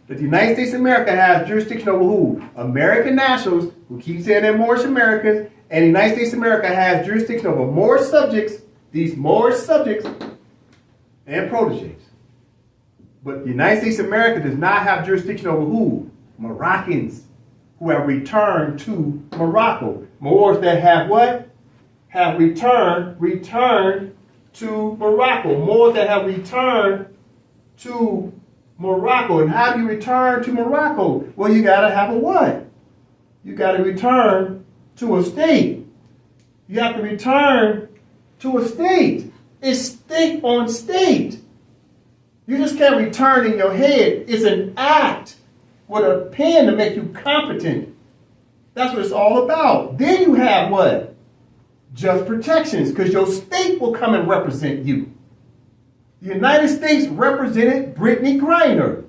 That the United States of America has jurisdiction over who? American nationals, who keep saying they're Moorish Americans, and the United States of America has jurisdiction over Moorish subjects, these Moorish subjects, and proteges. But the United States of America does not have jurisdiction over who? Moroccans, who have returned to Morocco. Moors that have what? Have returned to Morocco. Moors that have returned to Morocco. And how do you return to Morocco? Well, you got to have a what? You got to return to a state. You have to return to a state. It's state on state. You just can't return in your head. It's an act with a pen to make you competent. That's what it's all about. Then you have what? Just protections, because your state will come and represent you. The United States represented Brittany Griner.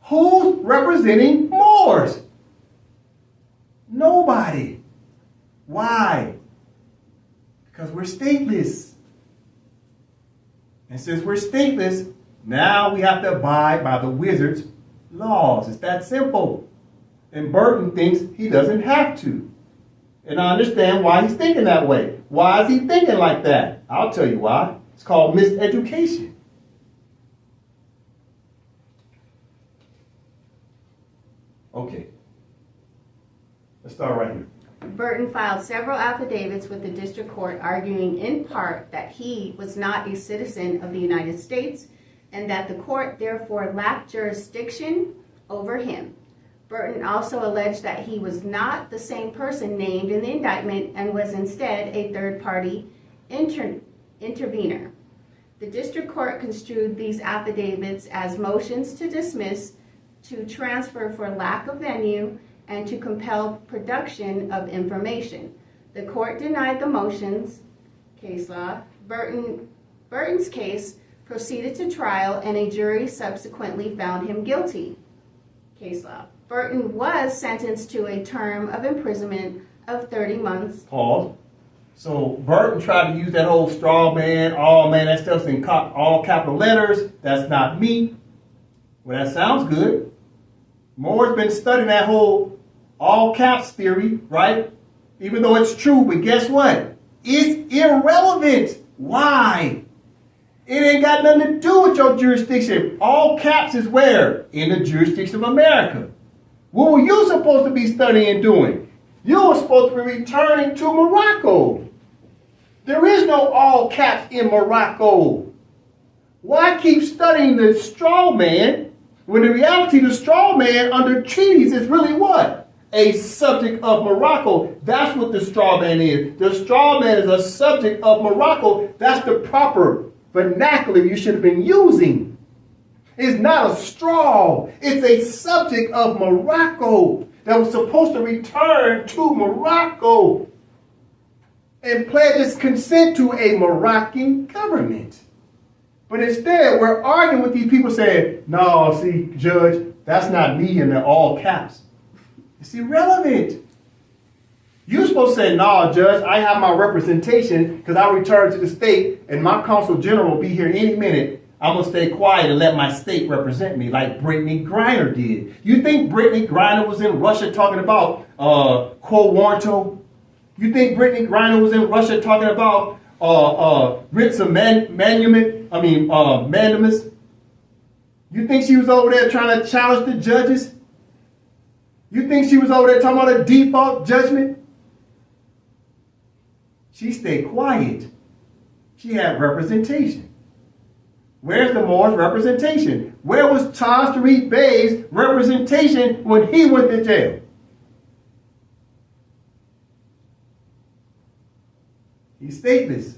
Who's representing Moors? Nobody. Why? Because we're stateless. And since we're stateless, now we have to abide by the wizard's laws. It's that simple. And Burton thinks he doesn't have to. And I understand why he's thinking that way. Why is he thinking like that? I'll tell you why. It's called miseducation. Okay. Let's start right here. Burton filed several affidavits with the district court, arguing in part that he was not a citizen of the United States and that the court therefore lacked jurisdiction over him. Burton also alleged that he was not the same person named in the indictment and was instead a third-party intervener. The district court construed these affidavits as motions to dismiss, to transfer for lack of venue, and to compel production of information. The court denied the motions, case law. Burton's case proceeded to trial, and a jury subsequently found him guilty, case law. Burton was sentenced to a term of imprisonment of 30 months. Pause. So Burton tried to use that whole straw man, oh man, that stuff's in all capital letters. That's not me. Well, that sounds good. Moore's been studying that whole all caps theory, right? Even though it's true, but guess what? It's irrelevant. Why? It ain't got nothing to do with your jurisdiction. All caps is where? In the jurisdiction of America. What were you supposed to be studying and doing? You were supposed to be returning to Morocco. There is no all caps in Morocco. Why keep studying the straw man when in reality the straw man under treaties is really what? A subject of Morocco. That's what the straw man is. The straw man is a subject of Morocco. That's the proper vernacular you should have been using. It's not a straw. It's a subject of Morocco that was supposed to return to Morocco and pledge its consent to a Moroccan government. But instead, we're arguing with these people saying, no, see, Judge, that's not me in the all caps. It's irrelevant. You're supposed to say, no, Judge, I have my representation because I returned to the state and my consul general will be here any minute. I'm going to stay quiet and let my state represent me like Brittany Griner did. You think Brittany Griner was in Russia talking about quo warranto? You think Brittany Griner was in Russia talking about writs of mandamus? You think she was over there trying to challenge the judges? You think she was over there talking about a default judgment? She stayed quiet. She had representation. Where's the Moore's representation? Where was Taj Tariq Bey's representation when he went to jail? He's stateless.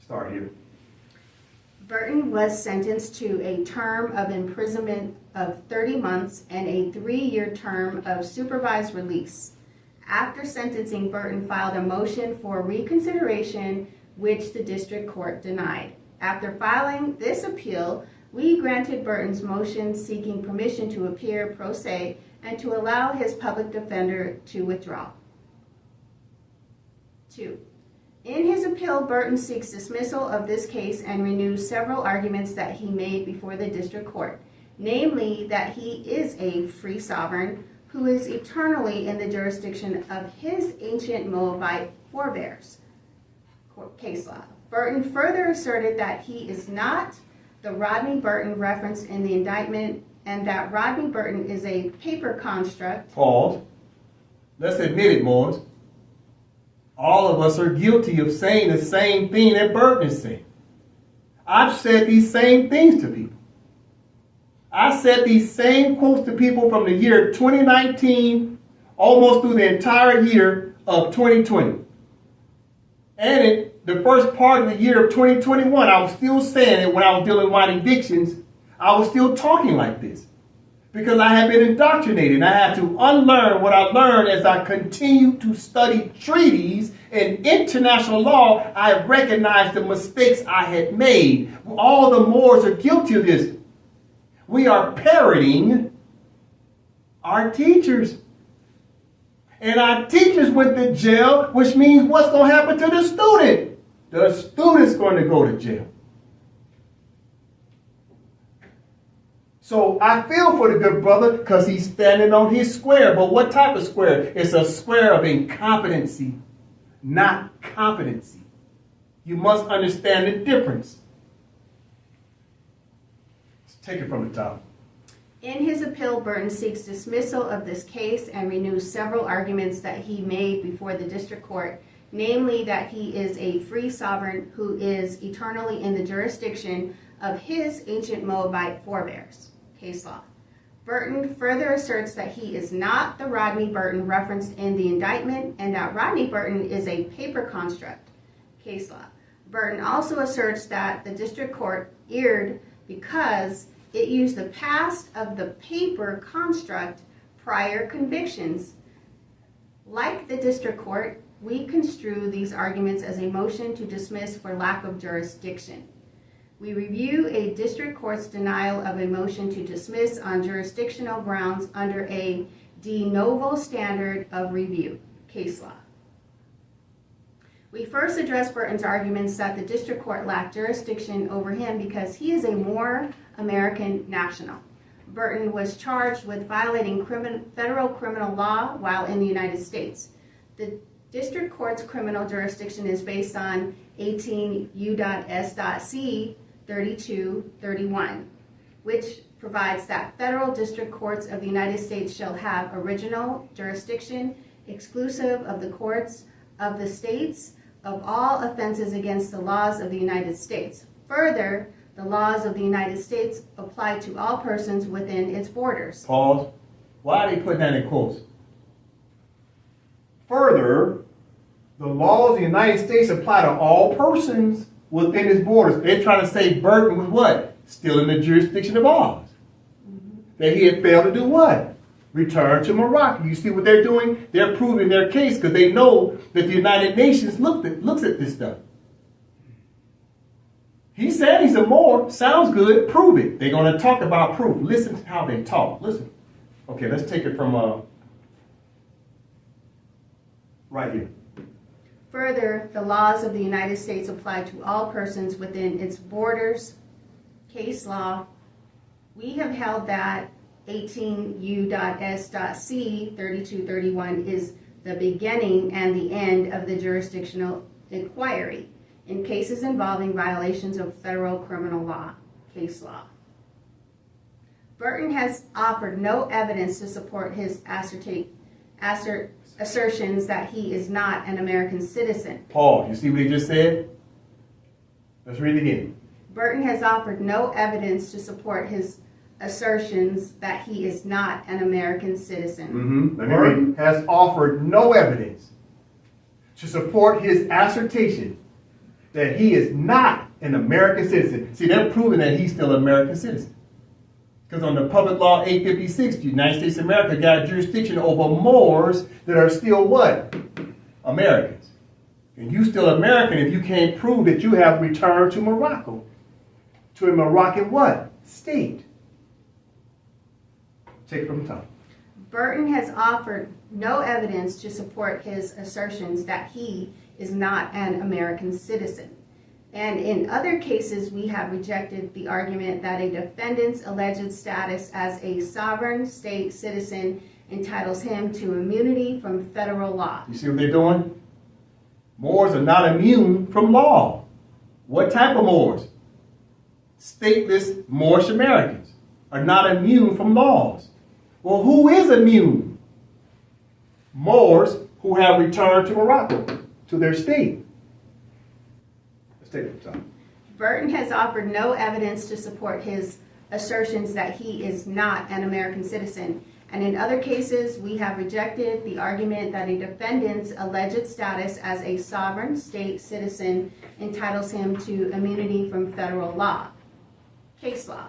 Start here. Burton was sentenced to a term of imprisonment of 30 months and a 3-year term of supervised release. After sentencing, Burton filed a motion for reconsideration, which the district court denied. After filing this appeal, we granted Burton's motion seeking permission to appear pro se and to allow his public defender to withdraw. 2. In his appeal, Burton seeks dismissal of this case and renews several arguments that he made before the district court, namely that he is a free sovereign who is eternally in the jurisdiction of his ancient Moabite forebears. Case law. Burton further asserted that he is not the Rodney Burton referenced in the indictment and that Rodney Burton is a paper construct. Pause. Let's admit it, Moors. All of us are guilty of saying the same thing that Burton is saying. I've said these same things to people. I said these same quotes to people from the year 2019 almost through the entire year of 2020. And in the first part of the year of 2021, I was still saying it when I was dealing with my evictions. I was still talking like this because I had been indoctrinated and I had to unlearn what I learned as I continued to study treaties and international law. I recognized the mistakes I had made. All the Moors are guilty of this. We are parroting our teachers. And our teachers went to jail, which means what's going to happen to the student? The student's going to go to jail. So I feel for the good brother because he's standing on his square. But what type of square? It's a square of incompetency, not competency. You must understand the difference. Let's take it from the top. In his appeal, Burton seeks dismissal of this case and renews several arguments that he made before the district court, namely that he is a free sovereign who is eternally in the jurisdiction of his ancient Moabite forebears. Case law. Burton further asserts that he is not the Rodney Burton referenced in the indictment and that Rodney Burton is a paper construct. Case law. Burton also asserts that the district court erred because it used the past of the paper construct prior convictions. Like the district court, we construe these arguments as a motion to dismiss for lack of jurisdiction. We review a district court's denial of a motion to dismiss on jurisdictional grounds under a de novo standard of review. Case law. We first address Burton's arguments that the district court lacked jurisdiction over him because he is a more American national. Burton was charged with violating federal criminal law while in the United States. The district court's criminal jurisdiction is based on 18 U.S.C. 3231, which provides that federal district courts of the United States shall have original jurisdiction exclusive of the courts of the states of all offenses against the laws of the United States. Further, the laws of the United States apply to all persons within its borders. Pause. Why are they putting that in quotes? Further, the laws of the United States apply to all persons within its borders. They're trying to say Burton was what? Still in the jurisdiction of ours. That he had failed to do what? Return to Morocco. You see what they're doing? They're proving their case because they know that the United Nations looks at this stuff. He said he's a Moor. Sounds good. Prove it. They're going to talk about proof. Listen to how they talk. Listen. Okay, let's take it from right here. Further, the laws of the United States apply to all persons within its borders. Case law. We have held that 18 U.S.C. 3231 is the beginning and the end of the jurisdictional inquiry in cases involving violations of federal criminal law. Case law. Burton has offered no evidence to support his assertions that he is not an American citizen. Paul, you see what he just said? Let's read it again. Burton has offered no evidence to support his assertions that he is not an American citizen. Let me read. Has offered no evidence to support his assertion that he is not an American citizen. See, they're proving that he's still an American citizen. Because under Public Law 856, the United States of America got jurisdiction over Moors that are still what? Americans. And you still American if you can't prove that you have returned to Morocco. To a Moroccan what? State. Take it from the top. Burton has offered no evidence to support his assertions that he is not an American citizen. And in other cases, we have rejected the argument that a defendant's alleged status as a sovereign state citizen entitles him to immunity from federal law. You see what they're doing? Moors are not immune from law. What type of Moors? Stateless Moorish Americans are not immune from laws. Well, who is immune? Moors who have returned to Morocco, to their state. Let's take it from the top. Burton has offered no evidence to support his assertions that he is not an American citizen. And in other cases, we have rejected the argument that a defendant's alleged status as a sovereign state citizen entitles him to immunity from federal law. Case law.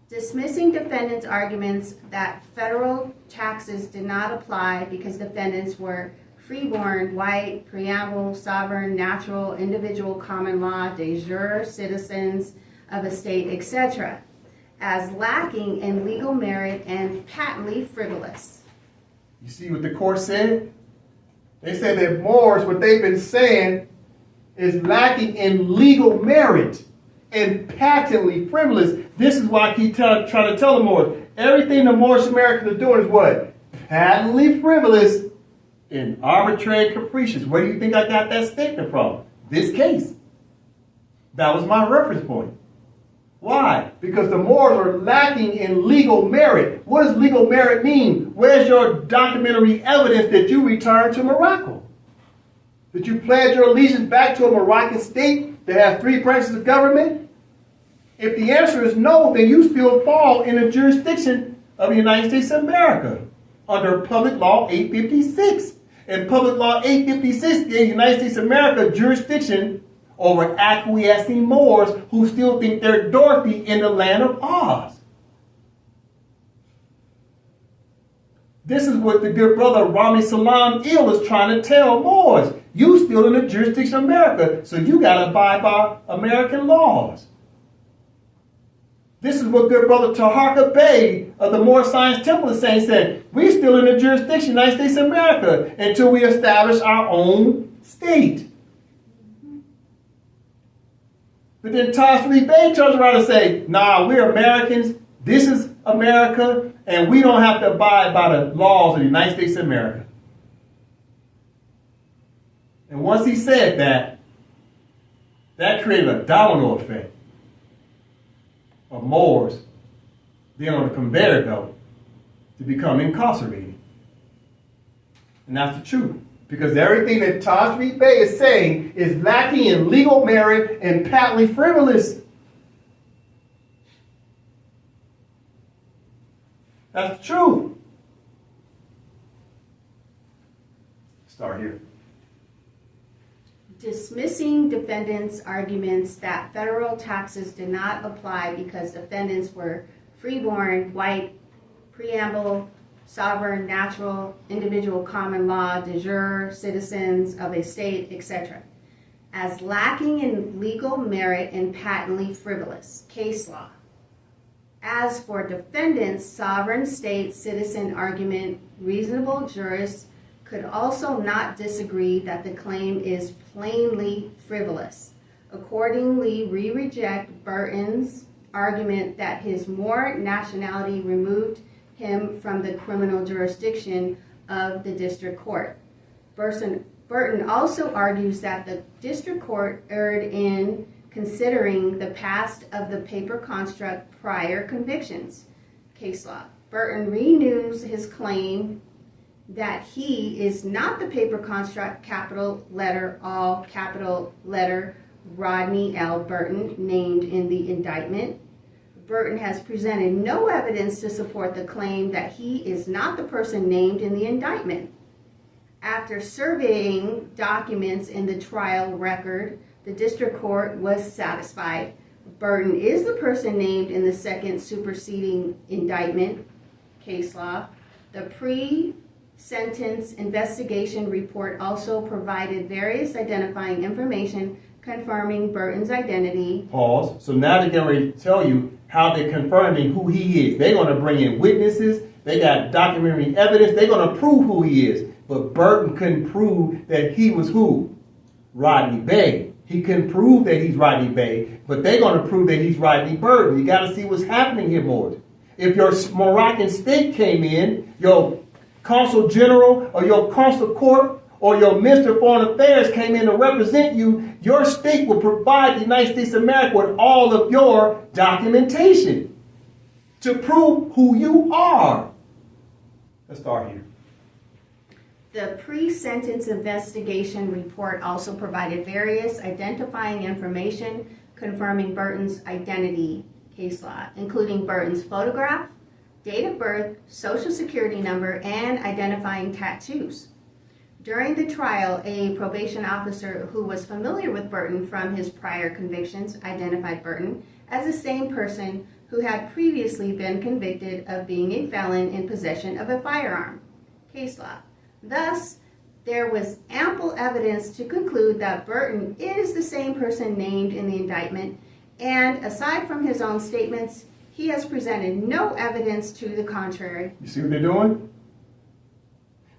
Dismissing defendants' arguments that federal taxes did not apply because defendants were freeborn, white, preamble, sovereign, natural, individual, common law, de jure citizens of a state, etc., as lacking in legal merit and patently frivolous. You see what the court said? They said that Moors, what they've been saying, is lacking in legal merit and patently frivolous. This is why I keep trying to tell the Moors, everything the Moorish Americans are doing is what? Patently frivolous and arbitrary and capricious. Where do you think I got that statement from? This case. That was my reference point. Why? Because the Moors are lacking in legal merit. What does legal merit mean? Where's your documentary evidence that you returned to Morocco? That you pledged your allegiance back to a Moroccan state that has 3 branches of government? If the answer is no, then you still fall in the jurisdiction of the United States of America under Public Law 856. And Public Law 856 gave the United States of America jurisdiction over acquiescing Moors who still think they're Dorothy in the land of Oz. This is what the good brother Rami Salam Il is trying to tell Moors. You still in the jurisdiction of America, so you got to abide by American laws. This is what good brother Taharka Bey of the Moor Science Temple is saying. Said, we still in the jurisdiction of the United States of America until we establish our own state. But then Tasri Bey turns around and say, nah, we're Americans. This is America, and we don't have to abide by the laws of the United States of America. And once he said that, that created a domino effect of Moors being on the conveyor belt to become incarcerated. And that's the truth. Because everything that Tasri Bey is saying is lacking in legal merit and patently frivolous. That's the truth. Start here. Dismissing defendants' arguments that federal taxes did not apply because defendants were freeborn, white, preamble, sovereign, natural, individual, common law, de jure citizens of a state, etc., as lacking in legal merit and patently frivolous. Case law. As for defendants' sovereign state citizen argument, reasonable jurists could also not disagree that the claim is plainly frivolous. Accordingly, we reject Burton's argument that his Moor nationality removed him from the criminal jurisdiction of the district court. Burton also argues that the district court erred in considering the past of the paper construct prior convictions. Case law. Burton renews his claim that he is not the paper construct, capital letter, all capital letter, Rodney L. Burton, named in the indictment. Burton has presented no evidence to support the claim that he is not the person named in the indictment. After surveying documents in the trial record, the district court was satisfied. Burton is the person named in the second superseding indictment. Case law. The pre-sentence investigation report also provided various identifying information confirming Burton's identity. Pause. So now they're going to tell you how they're confirming who he is. They're going to bring in witnesses. They got documentary evidence. They're going to prove who he is. But Burton couldn't prove that he was who? Rodney Bay. He couldn't prove that he's Rodney Bay, but they're going to prove that he's Rodney Burton. You got to see what's happening here, boys. If your Moroccan state came in, your consul general or your consul court or your Minister of Foreign Affairs came in to represent you, your state will provide the United States of America with all of your documentation to prove who you are. Let's start here. The pre-sentence investigation report also provided various identifying information confirming Burton's identity. Case law, including Burton's photograph, date of birth, social security number, and identifying tattoos. During the trial, a probation officer who was familiar with Burton from his prior convictions identified Burton as the same person who had previously been convicted of being a felon in possession of a firearm. Case law. Thus, there was ample evidence to conclude that Burton is the same person named in the indictment, and aside from his own statements, he has presented no evidence to the contrary. You see what they're doing?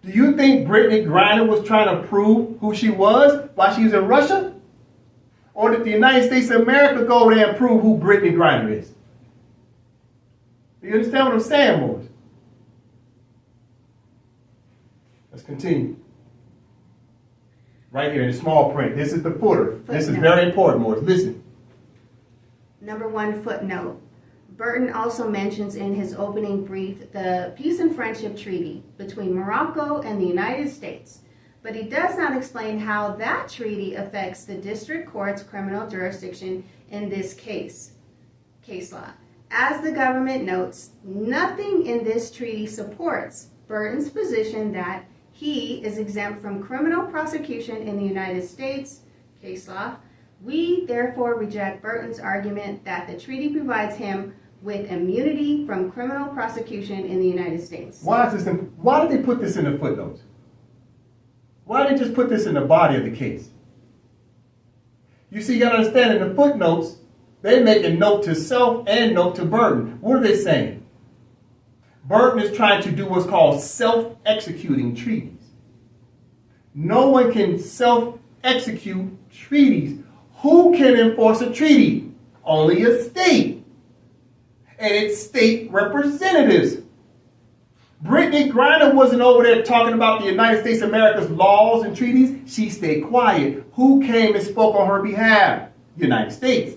Do you think Brittany Griner was trying to prove who she was while she was in Russia? Or did the United States of America go over there and prove who Brittany Griner is? Do you understand what I'm saying, boys? Let's continue. Right here in small print. This is the footer. This is very important, boys. Listen. Number one, footnote. Burton also mentions in his opening brief the Peace and Friendship Treaty between Morocco and the United States, but he does not explain how that treaty affects the district court's criminal jurisdiction in this case. Case law. As the government notes, nothing in this treaty supports Burton's position that he is exempt from criminal prosecution in the United States. Case law. We therefore reject Burton's argument that the treaty provides him with immunity from criminal prosecution in the United States. Why did they put this in the footnotes? Why did they just put this in the body of the case? You see, you got to understand in the footnotes, they make a note to self and note to Burton. What are they saying? Burton is trying to do what's called self-executing treaties. No one can self-execute treaties. Who can enforce a treaty? Only a state. And its state representatives. Brittany Griner wasn't over there talking about the United States of America's laws and treaties. She stayed quiet. Who came and spoke on her behalf? United States.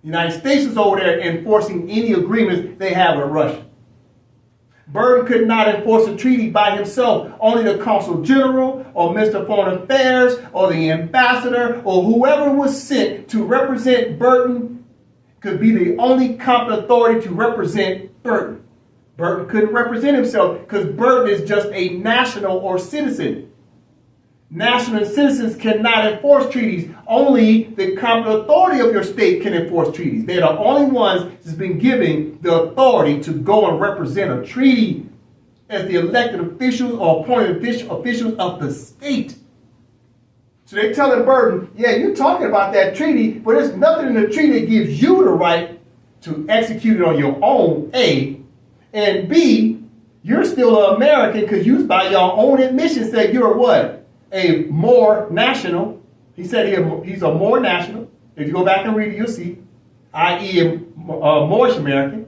The United States was over there enforcing any agreements they have with Russia. Burton could not enforce a treaty by himself. Only the consul general or Minister of Foreign Affairs or the ambassador or whoever was sent to represent Burton could be the only competent authority to represent Burton. Burton couldn't represent himself because Burton is just a national or citizen. National citizens cannot enforce treaties. Only the competent authority of your state can enforce treaties. They're the only ones that's been given the authority to go and represent a treaty as the elected officials or appointed officials of the state. So they're telling Burton, yeah, you're talking about that treaty, but there's nothing in the treaty that gives you the right to execute it on your own, A. And B, you're still an American because you, by your own admission, said you're what? A more national. He said he's a more national. If you go back and read it, you'll see, i.e. a Moorish American.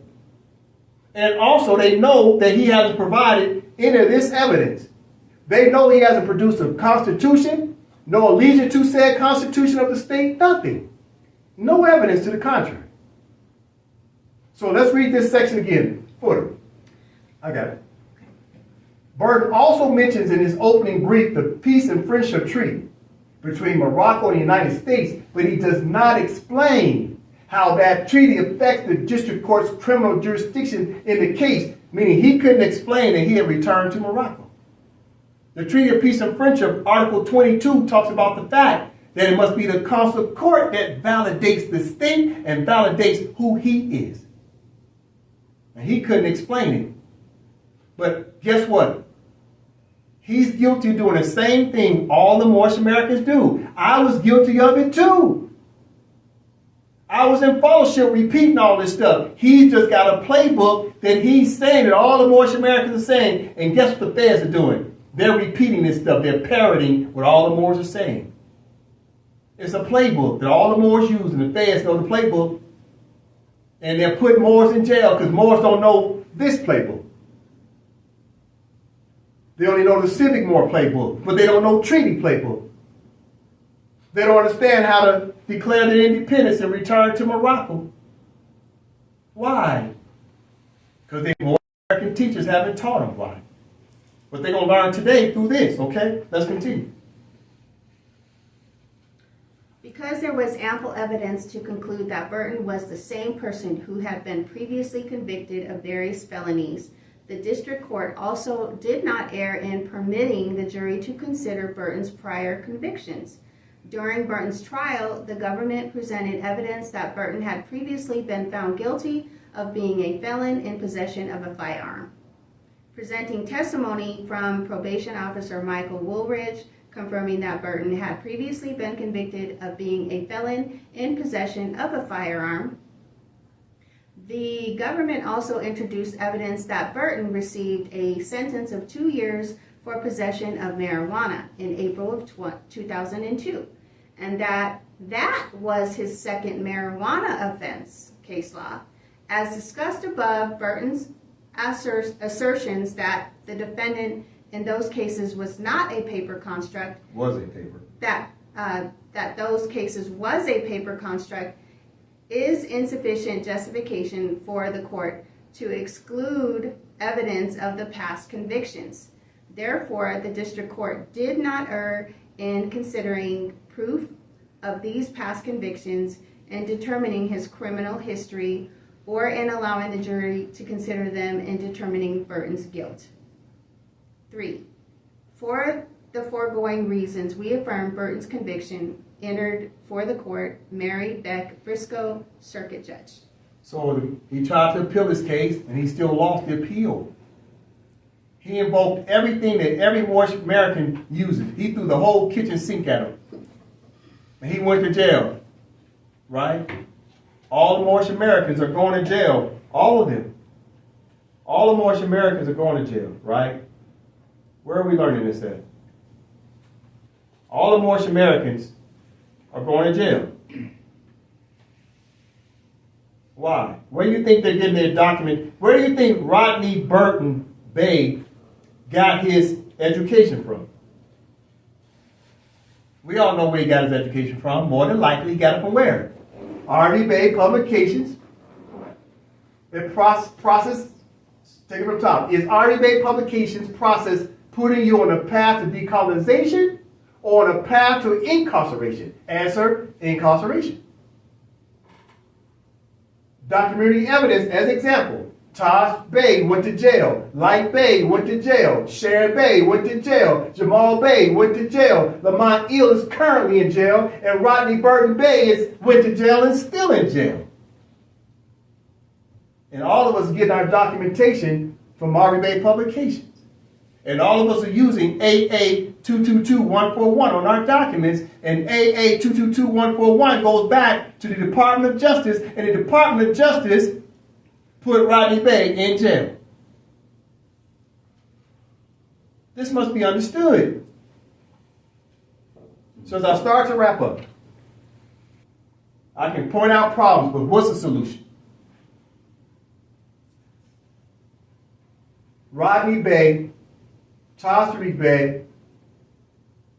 And also they know that he hasn't provided any of this evidence. They know he hasn't produced a constitution, no allegiance to said constitution of the state, nothing. No evidence to the contrary. So let's read this section again. Footer. I got it. Burton also mentions in his opening brief the Peace and Friendship Treaty between Morocco and the United States, but he does not explain how that treaty affects the district court's criminal jurisdiction in the case, meaning he couldn't explain that he had returned to Morocco. The Treaty of Peace and Friendship, Article 22, talks about the fact that it must be the consular court that validates the state and validates who he is. And he couldn't explain it. But guess what? He's guilty of doing the same thing all the Moorish Americans do. I was guilty of it too. I was in fellowship repeating all this stuff. He's just got a playbook that he's saying that all the Moorish Americans are saying. And guess what the feds are doing? They're repeating this stuff. They're parroting what all the Moors are saying. It's a playbook that all the Moors use, and the feds know the playbook. And they're putting Moors in jail because Moors don't know this playbook. They only know the civic Moor playbook, but they don't know treaty playbook. They don't understand how to declare their independence and return to Morocco. Why? Because the Moorish American teachers haven't taught them why. But they're going to learn today through this, okay? Let's continue. Because there was ample evidence to conclude that Burton was the same person who had been previously convicted of various felonies, the district court also did not err in permitting the jury to consider Burton's prior convictions. During Burton's trial, the government presented evidence that Burton had previously been found guilty of being a felon in possession of a firearm. Presenting testimony from probation officer Michael Woolridge, confirming that Burton had previously been convicted of being a felon in possession of a firearm. The government also introduced evidence that Burton received a sentence of 2 years for possession of marijuana in April of 2002, and that was his second marijuana offense, case law. As discussed above, Burton's assertions that the defendant in those cases was not a paper construct, that those cases was a paper construct, is insufficient justification for the court to exclude evidence of the past convictions. Therefore, the district court did not err in considering proof of these past convictions and determining his criminal history, or in allowing the jury to consider them in determining Burton's guilt. 3. For the foregoing reasons, we affirm Burton's conviction entered for the court, Mary Beck Briscoe, Circuit Judge. So he tried to appeal this case, and he still lost the appeal. He invoked everything that every Moorish American uses. He threw the whole kitchen sink at him. And he went to jail, right? All the Moorish Americans are going to jail. All of them. All the Moorish Americans are going to jail, right? Where are we learning this at? All the Moorish Americans are going to jail. Why? Where do you think they're getting their document? Where do you think Rodney Burton Bay got his education from? We all know where he got his education from. More than likely, he got it from where? R.D. Bay Publications. It process, take it from the top. Is R.D. Bay Publications process putting you on a path to decolonization or on a path to incarceration? Answer, incarceration. Documentary evidence as example. Taj Bey went to jail. Light Bey went to jail. Sharon Bey went to jail. Jamal Bey went to jail. Lamont Eel is currently in jail. And Rodney Burton Bey went to jail and still in jail. And all of us get our documentation from R.D. Bay Publications. And all of us are using AA 222141 on our documents. And AA 222141 goes back to the Department of Justice. And the Department of Justice put Rodney Bay in jail. This must be understood. So as I start to wrap up, I can point out problems, but what's the solution? Rodney Bay, Tariq Bey,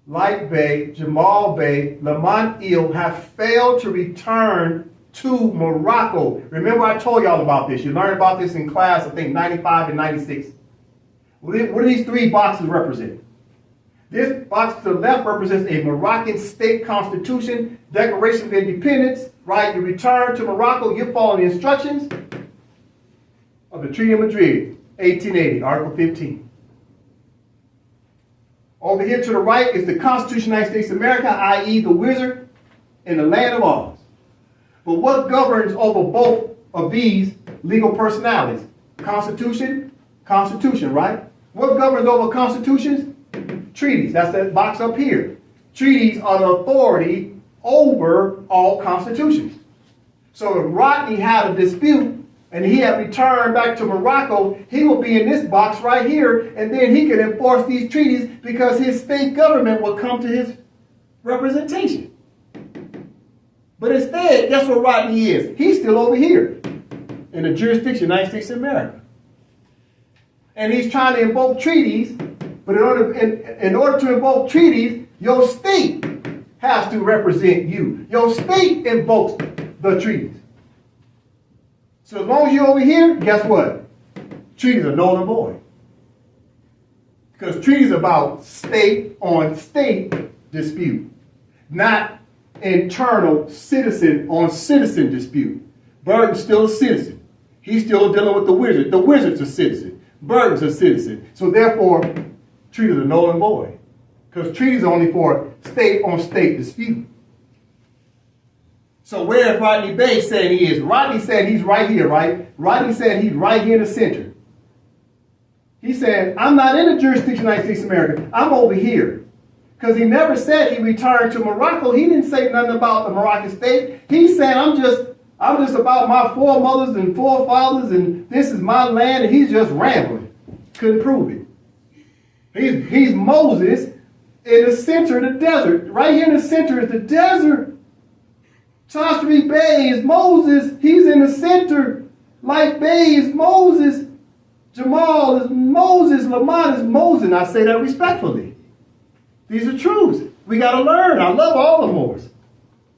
Light Bey, Jamal Bey, Lamont Eel have failed to return to Morocco. Remember I told y'all about this. You learned about this in class, I think 95 and 96. What do these three boxes represent? This box to the left represents a Moroccan state constitution, Declaration of Independence, right? You return to Morocco, you follow the instructions of the Treaty of Madrid, 1880, Article 15. Over here to the right is the Constitution of the United States of America, i.e. the wizard and the land of Oz. But what governs over both of these legal personalities? Constitution, right? What governs over constitutions? Treaties. That's that box up here. Treaties are the authority over all constitutions. So if Rodney had a dispute and he had returned back to Morocco, he will be in this box right here, and then he can enforce these treaties because his state government will come to his representation. But instead, guess what Rodney is? He's still over here in the jurisdiction of the United States of America. And he's trying to invoke treaties, but in order to invoke treaties, your state has to represent you. Your state invokes the treaties. So as long as you're over here, guess what? Treaties are null and void. Because treaties are about state on state dispute, not internal citizen on citizen dispute. Burton's still a citizen. He's still dealing with the wizard. The wizard's a citizen. Burton's a citizen. So therefore, treaties are null and void. Because treaties are only for state on state dispute. So where is Rodney Bay saying he is? Rodney said he's right here, right? Rodney said he's right here in the center. He said, I'm not in the jurisdiction of the United States of America. I'm over here. Because he never said he returned to Morocco. He didn't say nothing about the Moroccan state. He said, I'm just about my foremothers and forefathers, and this is my land, and he's just rambling. Couldn't prove it. He's Moses in the center of the desert. Right here in the center is the desert. Tashri Bey is Moses. He's in the center. Light Bey is Moses. Jamal is Moses. Lamont is Moses. And I say that respectfully. These are truths. We got to learn. I love all the Moors.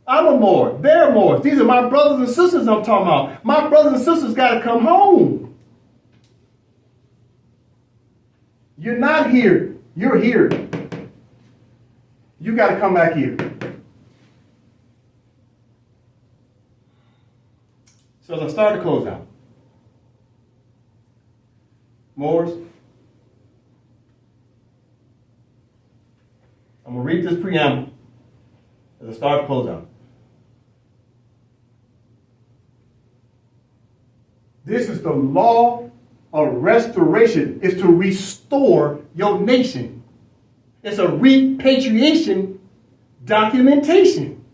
I'm a Moor. They're Moors. These are my brothers and sisters I'm talking about. My brothers and sisters got to come home. You're not here. You're here. You got to come back here. So as I start to close out, Moors, I'm going to read this preamble as I start to close out. This is the law of restoration. It's to restore your nation. It's a repatriation documentation.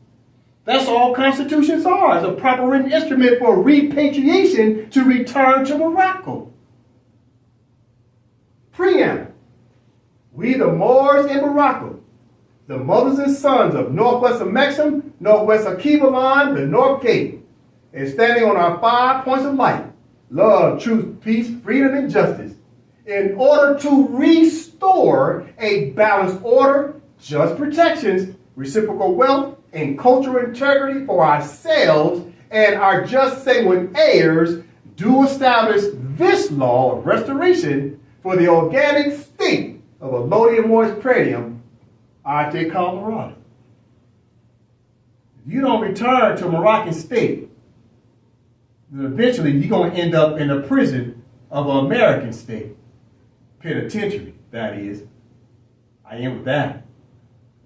That's all constitutions are. It's a proper written instrument for repatriation to return to Morocco. Preamble. We the Moors in Morocco, the mothers and sons of Northwest of Maxim, Northwest of Kibalan, the North Gate, and standing on our 5 points of light, love, truth, peace, freedom, and justice, in order to restore a balanced order, just protections, reciprocal wealth, and cultural integrity for ourselves and our just sanguine heirs, do establish this law of restoration for the organic state of Allodium Moris Pretium, Arte Colorado. If you don't return to a Moroccan state, then eventually you're going to end up in the prison of an American state. Penitentiary, that is. I end with that.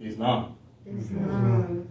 Islam. Islam.